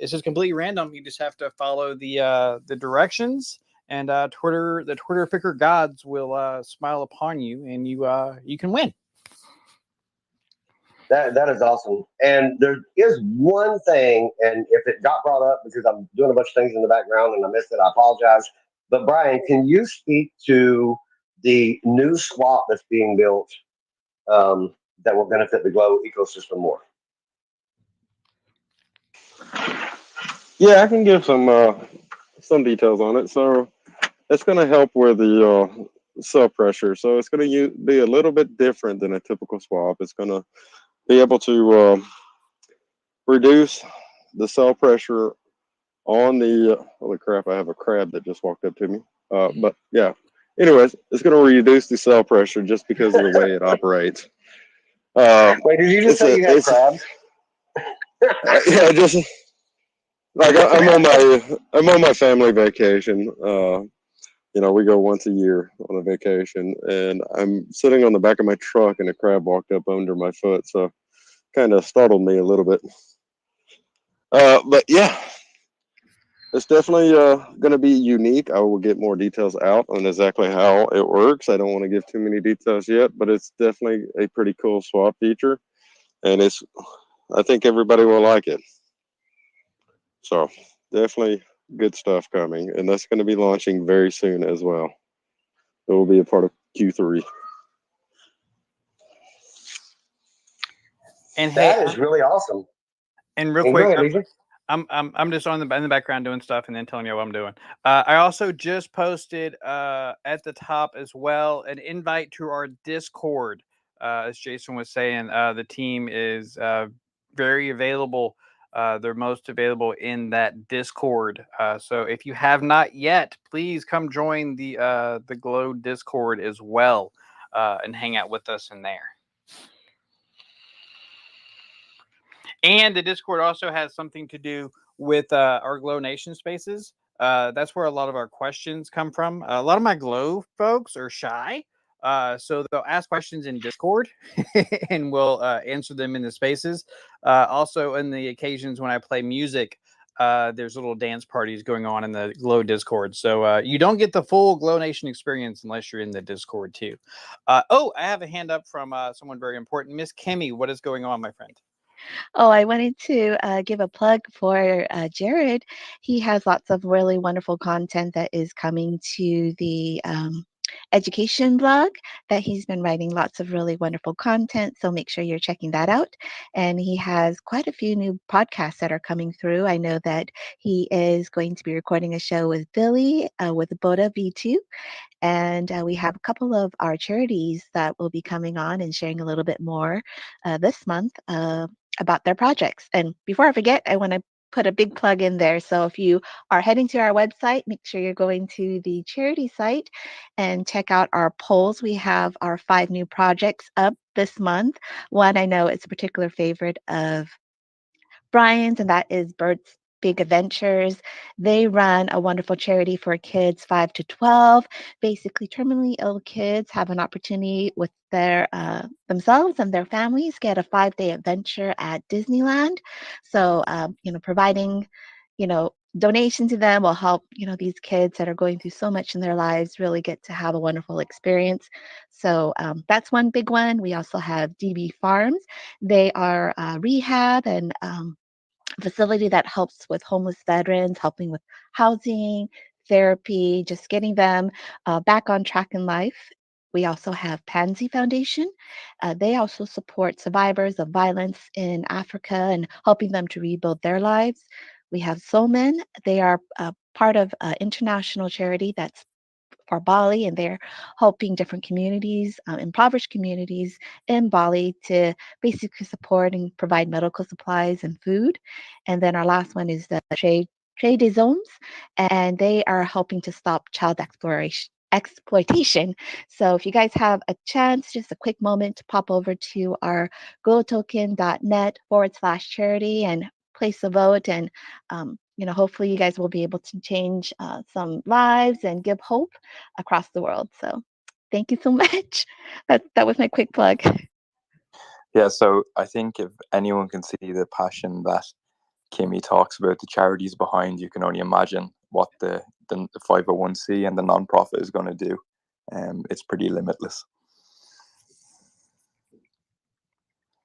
It's just completely random. You just have to follow the directions, and the Twitter Picker gods will smile upon you, and you can win. That is awesome. And there is one thing, and if it got brought up because I'm doing a bunch of things in the background and I missed it, I apologize. But Brian, can you speak to the new swap that's being built that will benefit the Glow ecosystem more? Yeah, I can give some details on it. So it's going to help with the cell pressure. So it's going to be a little bit different than a typical swap. It's going to be able to reduce the cell pressure on the holy crap, I have a crab that just walked up to me. But yeah, anyways, it's going to reduce the cell pressure just because of the way it operates. Wait, did you just say you had crabs? Yeah, just like I'm on my family vacation. You know, we go once a year on a vacation, and I'm sitting on the back of my truck, and a crab walked up under my foot, so kind of startled me a little bit. But yeah, it's definitely going to be unique. I will get more details out on exactly how it works. I don't want to give too many details yet, but it's definitely a pretty cool swap feature, and I think everybody will like it. So definitely good stuff coming, and that's going to be launching very soon as well. It will be a part of Q3. And that hey, is really awesome. And real And quick, go ahead, Lisa. I'm just in the background doing stuff and then telling you what I'm doing. I also just posted at the top as well an invite to our Discord. As Jason was saying, the team is very available. They're most available in that Discord. So if you have not yet, please come join the Glow Discord as well and hang out with us in there. And the Discord also has something to do with our Glownation spaces. That's where a lot of our questions come from. A lot of my Glow folks are shy. So they'll ask questions in Discord and we'll answer them in the spaces. Also, in the occasions when I play music, there's little dance parties going on in the Glow Discord. So you don't get the full Glownation experience unless you're in the Discord too. I have a hand up from someone very important. Miss Kimmy, what is going on, my friend? Oh, I wanted to give a plug for Jared. He has lots of really wonderful content that is coming to the education blog that he's been writing lots of really wonderful content. So make sure you're checking that out. And he has quite a few new podcasts that are coming through. I know that he is going to be recording a show with Billy with Boda V2. And we have a couple of our charities that will be coming on and sharing a little bit more this month about their projects. And before I forget, I want to put a big plug in there. So if you are heading to our website, make sure you're going to the charity site and check out our polls. We have our 5 new projects up this month. One I know it's a particular favorite of Brian's, and that is Bert's Big Adventures. They run a wonderful charity for kids 5 to 12. Basically, terminally ill kids have an opportunity with their themselves and their families get a 5-day adventure at Disneyland. So, providing, donation to them will help, these kids that are going through so much in their lives really get to have a wonderful experience. So that's one big one. We also have DB Farms. They are rehab and facility that helps with homeless veterans, helping with housing, therapy, just getting them back on track in life. We also have Pansy Foundation. They also support survivors of violence in Africa and helping them to rebuild their lives. We have Soulmen. They are part of an international charity that's for Bali, and they're helping different communities, impoverished communities in Bali, to basically support and provide medical supplies and food. And then our last one is the Trade des Hommes, and they are helping to stop child exploitation. So if you guys have a chance, just a quick moment to pop over to our gotoken.net/charity and place a vote, and hopefully you guys will be able to change some lives and give hope across the world. So thank you so much. That was my quick plug. Yeah, so I think if anyone can see the passion that Kimmy talks about the charities behind, you can only imagine what the 501c and the nonprofit is going to do. It's pretty limitless.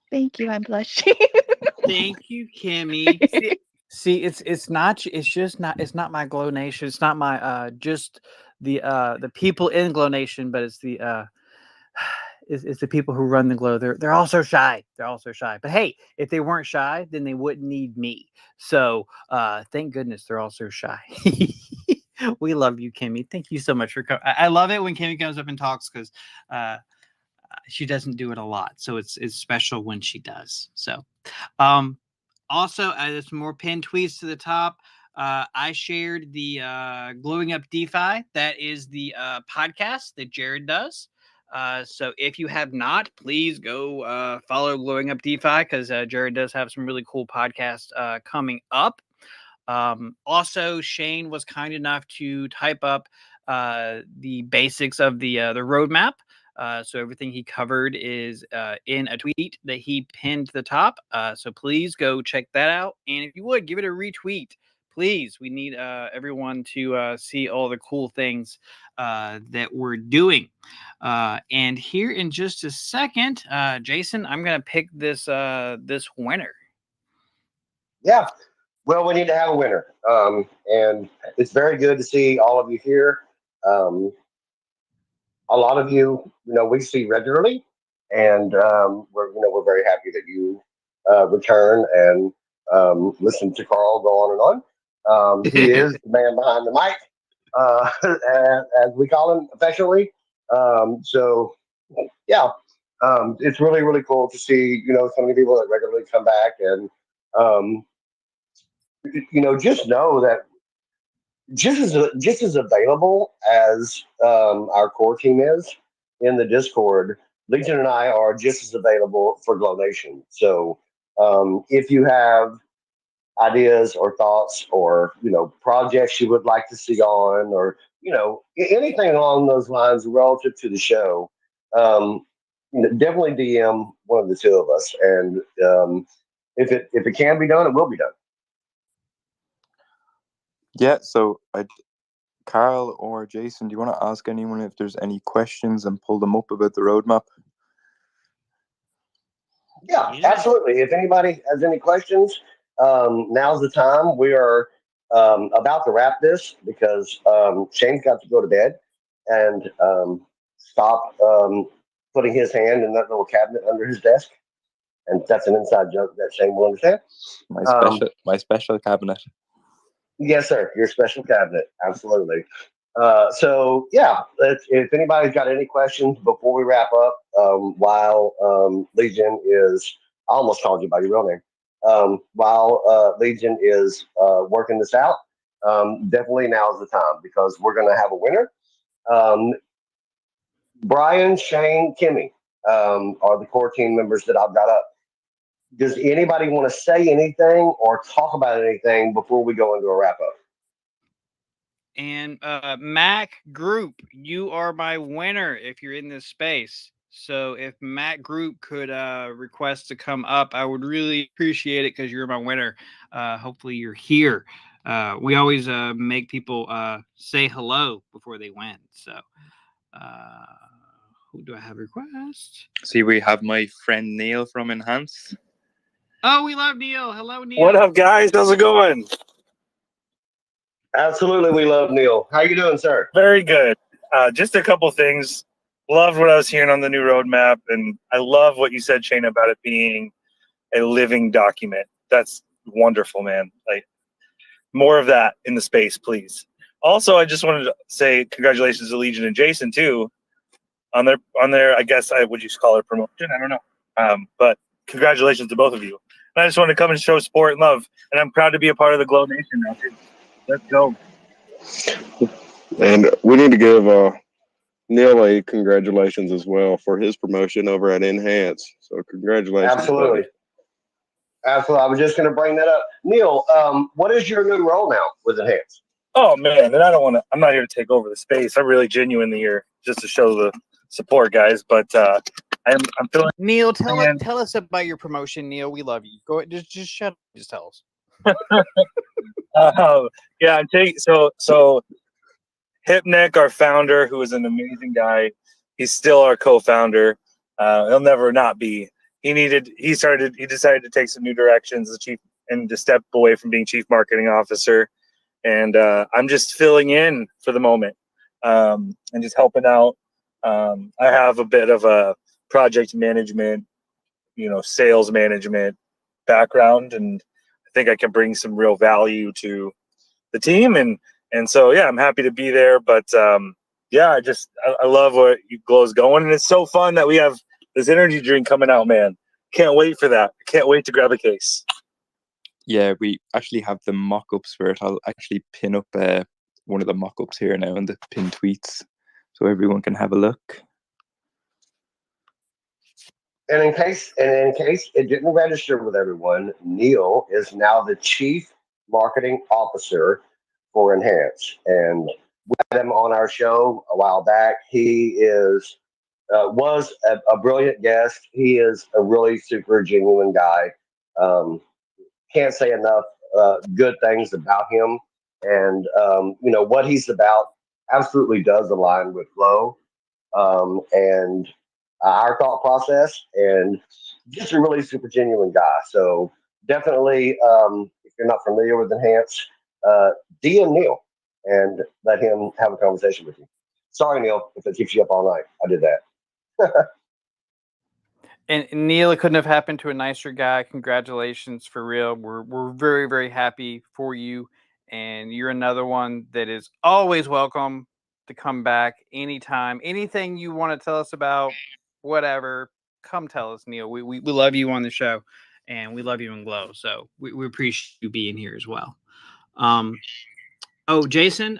Thank you. I'm blushing. Thank you, Kimmy. See, it's not my Glownation. It's not my just the people in Glownation, but it's the it's the people who run the Glow. They're all so shy. They're all so shy. But hey, if they weren't shy, then they wouldn't need me. So thank goodness they're all so shy. We love you, Kimmy. Thank you so much for coming. I love it when Kimmy comes up and talks because she doesn't do it a lot, so it's special when she does. So, also, there's some more pinned tweets to the top. I shared the Glowing Up DeFi. That is the podcast that Jared does. So if you have not, please go follow Glowing Up DeFi, because Jared does have some really cool podcasts coming up. Also, Shane was kind enough to type up the basics of the roadmap. So everything he covered is in a tweet that he pinned to the top. So please go check that out. And if you would, give it a retweet. Please, we need everyone to see all the cool things that we're doing. And here in just a second, Jason, I'm going to pick this winner. Yeah. Well, we need to have a winner. And it's very good to see all of you here. A lot of you, we see regularly, and we're very happy that you return and listen to Carl go on and on. He is the man behind the mic, as we call him affectionately. So, yeah, it's really, really cool to see, so many people that regularly come back, and just know that just as available as our core team is in the Discord, Legion and I are just as available for Glownation. So if you have ideas or thoughts or projects you would like to see on, or anything along those lines relative to the show, definitely DM one of the two of us, and if it can be done, it will be done. Yeah, so Carl or Jason, do you want to ask anyone if there's any questions and pull them up about the roadmap? Yeah, absolutely. If anybody has any questions, now's the time. We are about to wrap this because Shane's got to go to bed and stop putting his hand in that little cabinet under his desk. And that's an inside joke that Shane will understand. My special cabinet. Yes, sir. Your special cabinet. Absolutely. So, yeah, if anybody's got any questions before we wrap up, while Legion is, I almost called you by your real name, while Legion is working this out, definitely now is the time, because we're going to have a winner. Brian, Shane, Kimmy are the core team members that I've got up. Does anybody want to say anything or talk about anything before we go into a wrap up? And Mac Group, you are my winner if you're in this space. So if Mac Group could request to come up, I would really appreciate it, because you're my winner. Hopefully you're here. We always make people say hello before they win. So who do I have request? See, we have my friend Neil from Enhance. Oh, we love Neil. Hello, Neil. What up, guys? How's it going? Absolutely, we love Neil. How you doing, sir? Very good. Just a couple things. Loved what I was hearing on the new roadmap, and I love what you said, Shane, about it being a living document. That's wonderful, man. Like, more of that in the space, please. Also, I just wanted to say congratulations to Legion and Jason too on their I guess would you call it promotion? I don't know. But congratulations to both of you. And I just wanted to come and show support and love, and I'm proud to be a part of the Glownation now too. Let's go. And we need to give Neil a congratulations as well for his promotion over at Enhance. So congratulations. Absolutely. Buddy. Absolutely. I was just going to bring that up. Neil, what is your new role now with Enhance? Oh man, and I'm not here to take over the space. I'm really genuinely here just to show the support, guys. But I'm feeling. Neil, tell us about your promotion, Neil. We love you. Go just shut up. Just tell us. Yeah, I'm taking so Hipnick, our founder, who is an amazing guy, he's still our co-founder. He'll never not be. He decided to take some new directions as chief and to step away from being chief marketing officer. And I'm just filling in for the moment and just helping out. I have a bit of a project management, sales management background, and I think I can bring some real value to the team. And so, yeah, I'm happy to be there. But yeah, I love where Glow's going, and it's so fun that we have this energy drink coming out, man. Can't wait for that. Can't wait to grab a case. Yeah, we actually have the mock-ups for it. I'll actually pin up one of the mock-ups here now in the pinned tweets so everyone can have a look. And in case it didn't register with everyone, Neil is now the Chief Marketing Officer for Enhance, and we had him on our show a while back. He was a brilliant guest. He is a really super genuine guy. Can't say enough good things about him, and what he's about absolutely does align with Glow and our thought process, and just a really super genuine guy. So definitely, if you're not familiar with Enhance, DM Neil and let him have a conversation with you. Sorry, Neil, if it keeps you up all night. I did that. And Neil, it couldn't have happened to a nicer guy. Congratulations, for real. We're very, very happy for you. And you're another one that is always welcome to come back anytime. Anything you want to tell us about, whatever, come tell us, Neil. We love you on the show, and we love you in Glow. So we appreciate you being here as well. Oh, Jason.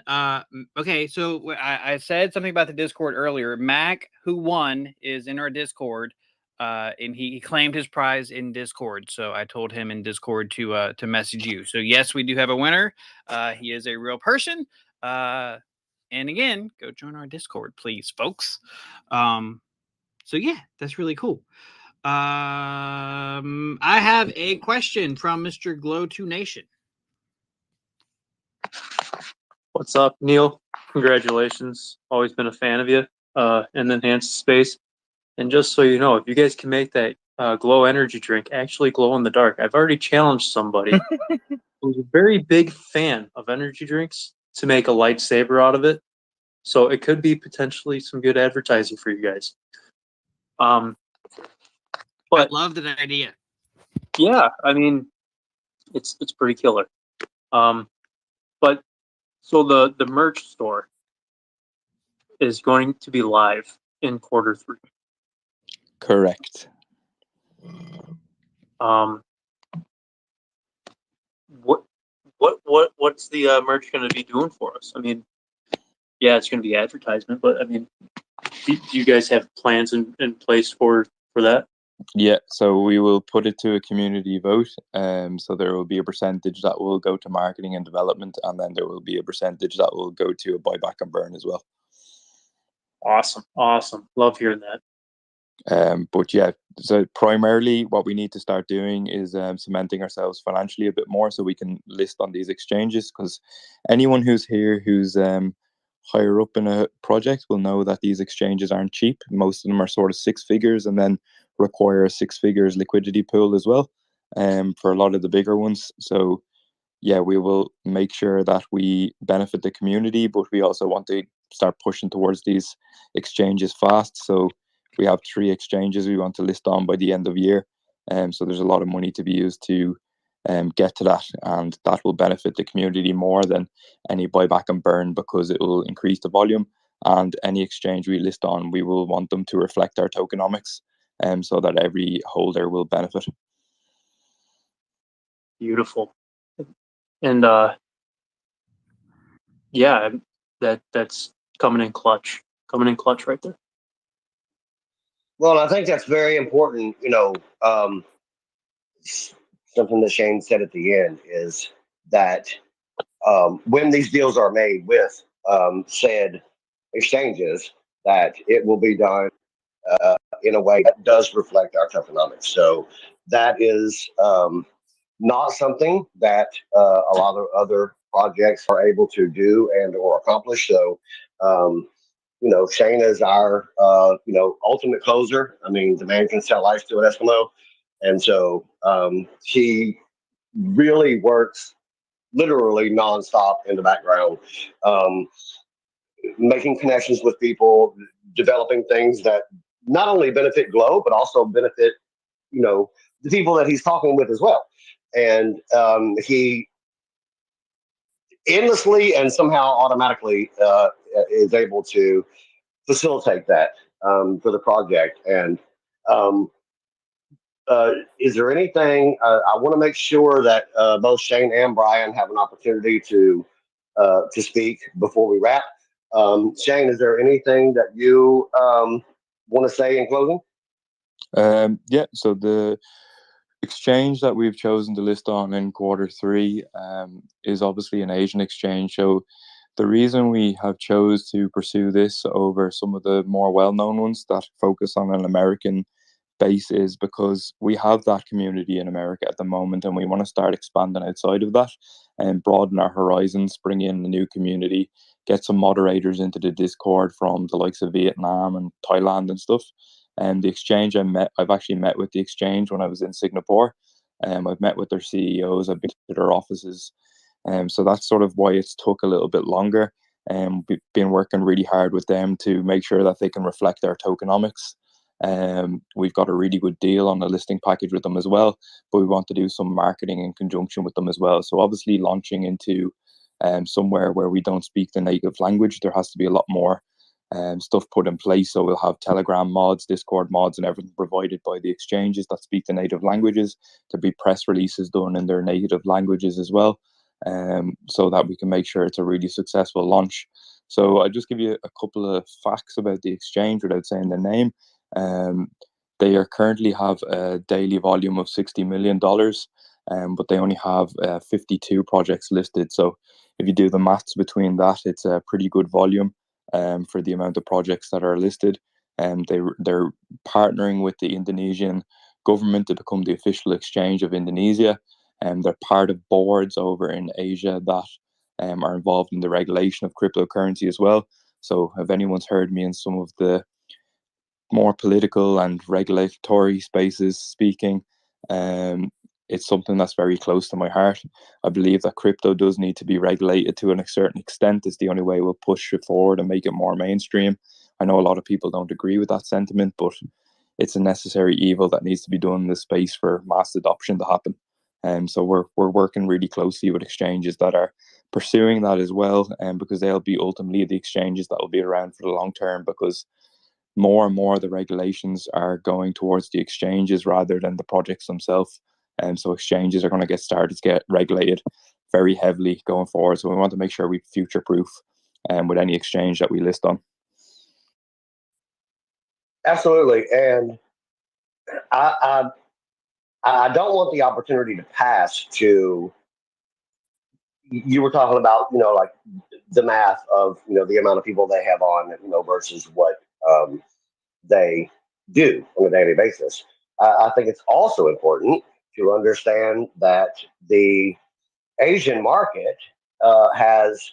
Okay, so I said something about the Discord earlier. Mac, who won, is in our Discord, and he claimed his prize in Discord. So I told him in Discord to message you. So yes, we do have a winner. He is a real person. And again, go join our Discord, please, folks. So yeah, that's really cool. I have a question from Mr. Glow2 Nation. What's up, Neil? Congratulations. Always been a fan of you in the enhanced space. And just so you know, if you guys can make that Glow energy drink actually glow in the dark, I've already challenged somebody who's a very big fan of energy drinks to make a lightsaber out of it. So it could be potentially some good advertising for you guys. But I love that idea. yeah, I mean, it's pretty killer. But so the merch store is going to be live in Q3. Correct. What's the merch going to be doing for us? I mean, yeah, it's going to be advertisement, but I mean, do you guys have plans in place for that? Yeah, so we will put it to a community vote. So there will be a percentage that will go to marketing and development, and then there will be a percentage that will go to a buyback and burn as well. Awesome. Love hearing that. But yeah, so primarily what we need to start doing is cementing ourselves financially a bit more so we can list on these exchanges, because anyone who's here who's higher up in a project will know that these exchanges aren't cheap. Most of them are sort of six figures and then require a six figures liquidity pool as well for a lot of the bigger ones. So yeah, we will make sure that we benefit the community, but we also want to start pushing towards these exchanges fast. So we have 3 exchanges we want to list on by the end of year. So there's a lot of money to be used to get to that, and that will benefit the community more than any buyback and burn, because it will increase the volume, and any exchange we list on, we will want them to reflect our tokenomics, so that every holder will benefit. Beautiful. And yeah, that's coming in clutch right there. Well, I think that's very important. Something that Shane said at the end is that when these deals are made with said exchanges, that it will be done in a way that does reflect our tokenomics. So that is not something that a lot of other projects are able to do and or accomplish. So Shane is our ultimate closer. I mean, the man can sell ice to an Eskimo, and so he really works literally nonstop in the background, making connections with people, developing things that not only benefit Glow but also benefit the people that he's talking with as well. And he endlessly and somehow automatically is able to facilitate that for the project. And um, is there anything I want to make sure that both Shane and Brian have an opportunity to speak before we wrap? Shane, is there anything that you want to say in closing? Yeah, so the exchange that we've chosen to list on in Q3 is obviously an Asian exchange. So the reason we have chose to pursue this over some of the more well-known ones that focus on an American base is because we have that community in America at the moment, and we want to start expanding outside of that and broaden our horizons, bring in a new community, get some moderators into the Discord from the likes of Vietnam and Thailand and stuff. And the exchange I've actually met with the exchange when I was in Singapore. I've met with their CEOs, I've been to their offices. So that's sort of why it's took a little bit longer. We've been working really hard with them to make sure that they can reflect their tokenomics. We've got a really good deal on the listing package with them as well, but we want to do some marketing in conjunction with them as well. So obviously launching into somewhere where we don't speak the native language, there has to be a lot more stuff put in place. So we'll have Telegram mods, Discord mods, and everything provided by the exchanges that speak the native languages. There'll be press releases done in their native languages as well, so that we can make sure it's a really successful launch. So I'll just give you a couple of facts about the exchange without saying the name. They are currently have a daily volume of $60 million, but they only have 52 projects listed. So if you do the maths between that, it's a pretty good volume for the amount of projects that are listed. They're partnering with the Indonesian government to become the official exchange of Indonesia. They're part of boards over in Asia that are involved in the regulation of cryptocurrency as well. So if anyone's heard me in some of the more political and regulatory spaces speaking, it's something that's very close to my heart. I believe that crypto does need to be regulated to a certain extent. It's the only way we'll push it forward and make it more mainstream. I know a lot of people don't agree with that sentiment, but it's a necessary evil that needs to be done in this space for mass adoption to happen. So we're working really closely with exchanges that are pursuing that as well, because they'll be ultimately the exchanges that will be around for the long term, because more and more the regulations are going towards the exchanges rather than the projects themselves. So exchanges are going to get regulated very heavily going forward. So we want to make sure we future-proof with any exchange that we list on. Absolutely. And I don't want the opportunity to pass to, you were talking about, like the math of, the amount of people they have on, versus what they do on a daily basis. I think it's also important to understand that the Asian market has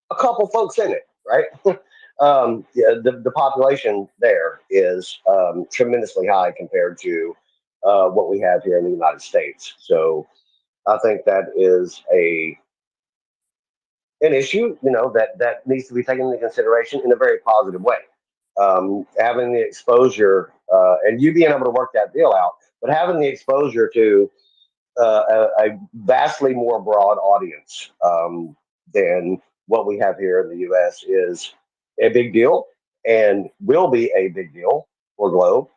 a couple folks in it, right? Yeah, the population there is tremendously high compared to what we have here in the United States. So I think that is an issue, that needs to be taken into consideration in a very positive way. Having the exposure and you being able to work that deal out, but having the exposure to a vastly more broad audience than what we have here in the U.S. is a big deal and will be a big deal for Globe.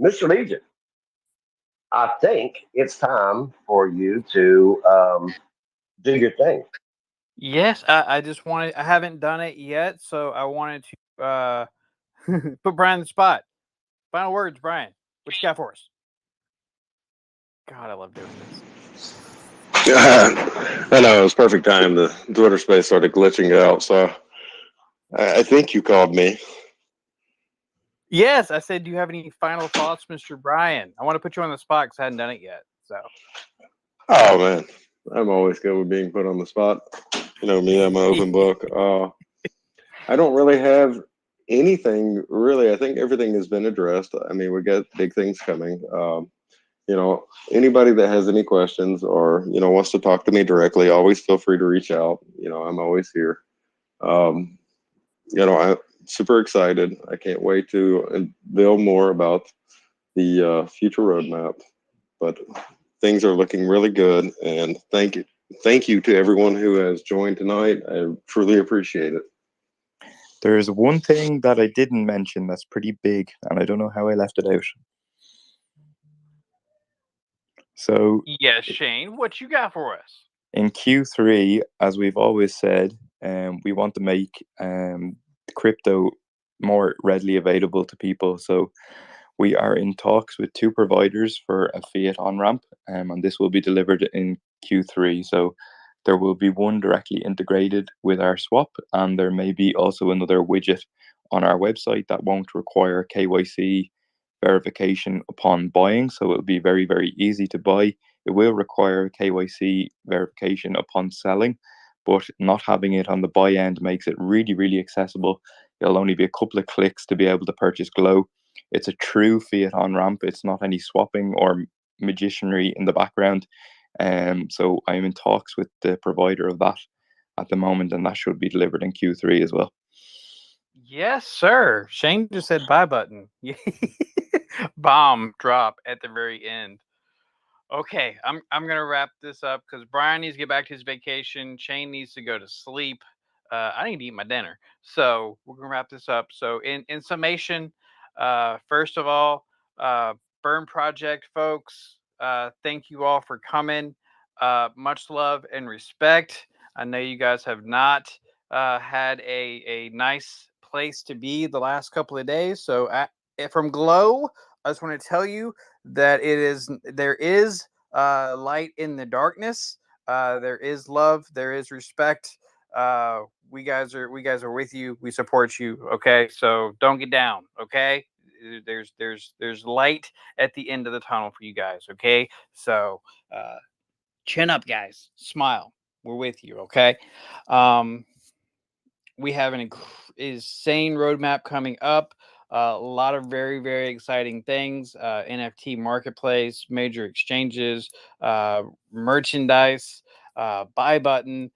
Mr. Legion, I think it's time for you to do your thing. Yes, I just wanted. I haven't done it yet, so I wanted to put Brian on the spot. Final words, Brian. What you got for us? God, I love doing this. I know it was perfect time. The Twitter space started glitching out, so I think you called me. Yes, I said, do you have any final thoughts, Mr. Brian? I want to put you on the spot because I hadn't done it yet. So. Oh man, I'm always good with being put on the spot. You know me, I'm an open book. I don't really have anything really. I think everything has been addressed. I mean, we got big things coming. Anybody that has any questions or wants to talk to me directly, always feel free to reach out. I'm always here. I'm super excited. I can't wait to unveil more about the future roadmap. But things are looking really good, and thank thank you to everyone who has joined tonight. I truly appreciate it. There's one thing that I didn't mention that's pretty big, and I don't know how I left it out. So Yes, Shane, what you got for us? in Q3, as we've always said, we want to make crypto more readily available to people. So we are in talks with two providers for a fiat on ramp, and this will be delivered in Q3. So there will be one directly integrated with our swap, and there may be also another widget on our website that won't require KYC verification upon buying. So it'll be very, very easy to buy. It will require KYC verification upon selling, but not having it on the buy end makes it really, really accessible. It'll only be a couple of clicks to be able to purchase Glow. It's a true fiat on ramp. It's not any swapping or magicianry in the background. So I'm in talks with the provider of that at the moment, and that should be delivered in Q3 as well. Yes, sir. Shane just said buy button. Bomb drop at the very end. Okay, I'm gonna wrap this up because Brian needs to get back to his vacation. Shane needs to go to sleep. I need to eat my dinner. So we're gonna wrap this up. So in summation, first of all, Burn Project folks, thank you all for coming. Much love and respect. I know you guys have not had a nice place to be the last couple of days. So from Glow, I just want to tell you that there is light in the darkness. There is love. There is respect. We guys are with you. We support you. Okay, so don't get down. Okay, there's light at the end of the tunnel for you guys. Okay, so chin up, guys. Smile. We're with you. Okay. We have an insane roadmap coming up. A lot of very, very exciting things. NFT marketplace, major exchanges, merchandise, buy button.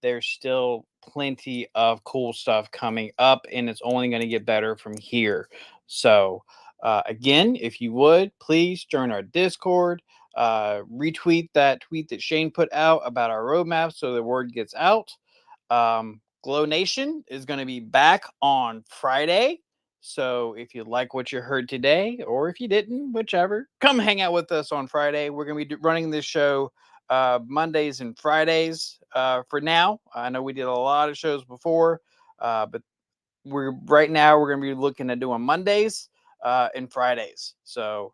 There's still plenty of cool stuff coming up, and it's only going to get better from here. So, again, if you would, please join our Discord. Retweet that tweet that Shane put out about our roadmap so the word gets out. Glownation is going to be back on Friday. So if you like what you heard today, or if you didn't, whichever, come hang out with us on Friday. We're going to be running this show Mondays and Fridays for now. I know we did a lot of shows before, but we're going to be looking at doing Mondays and Fridays. So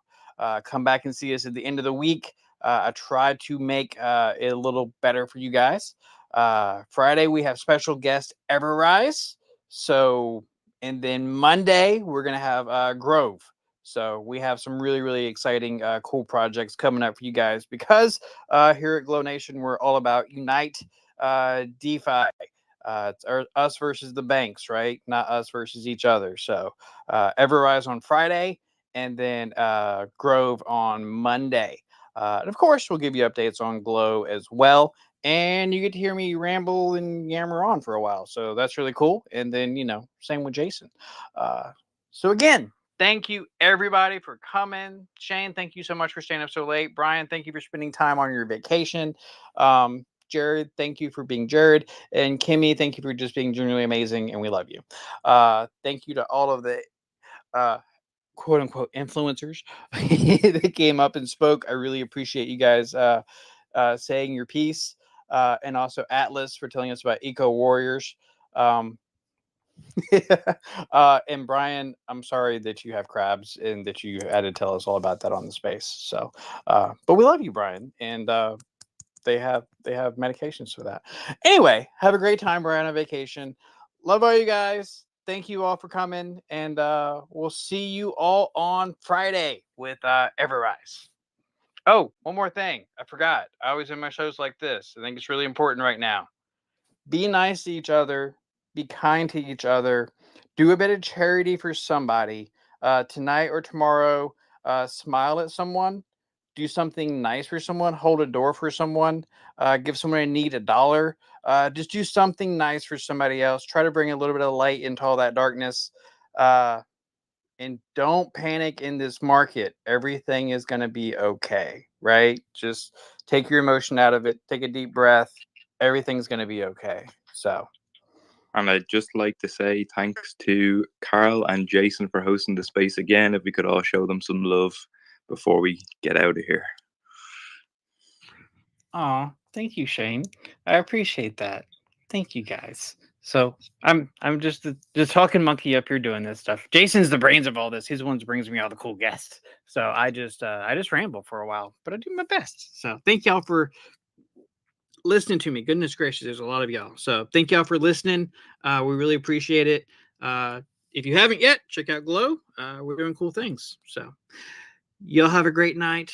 come back and see us at the end of the week. I tried to make it a little better for you guys. Friday we have special guest Everrise. So and then Monday we're gonna have Grove. So we have some really, really exciting, cool projects coming up for you guys because here at Glownation we're all about unite DeFi. It's us versus the banks, right? Not us versus each other. So Everrise on Friday and then Grove on Monday. And of course, we'll give you updates on Glow as well. And you get to hear me ramble and yammer on for a while. So that's really cool. And then, same with Jason. So again, thank you everybody for coming. Shane, thank you so much for staying up so late. Brian, thank you for spending time on your vacation. Jared, thank you for being Jared. And Kimmy, thank you for just being genuinely amazing. And we love you. Thank you to all of the quote unquote influencers that came up and spoke. I really appreciate you guys saying your piece. And also Atlas for telling us about Eco Warriors. And Brian, I'm sorry that you have crabs and that you had to tell us all about that on the space. So, but we love you, Brian. And they have medications for that. Anyway, have a great time, Brian, on vacation. Love all you guys. Thank you all for coming, and we'll see you all on Friday with Everrise. Oh, one more thing. I forgot. I always end my shows like this. I think it's really important right now. Be nice to each other. Be kind to each other. Do a bit of charity for somebody. Tonight or tomorrow, smile at someone. Do something nice for someone. Hold a door for someone. Give someone in need $1. Just do something nice for somebody else. Try to bring a little bit of light into all that darkness. and don't panic in this market. Everything is going to be okay, right? Just take your emotion out of it. Take a deep breath. Everything's going to be okay. So, and I'd just like to say thanks to Carl and Jason for hosting the space again. If we could all show them some love before we get out of here. oh, thank you, Shane. I appreciate that. Thank you, guys. So I'm just talking monkey up here doing this stuff. Jason's the brains of all this. He's the one who brings me all the cool guests. So I just ramble for a while, but I do my best. So thank y'all for listening to me. Goodness gracious, there's a lot of y'all. So thank y'all for listening. We really appreciate it. If you haven't yet, check out Glow. We're doing cool things. So y'all have a great night.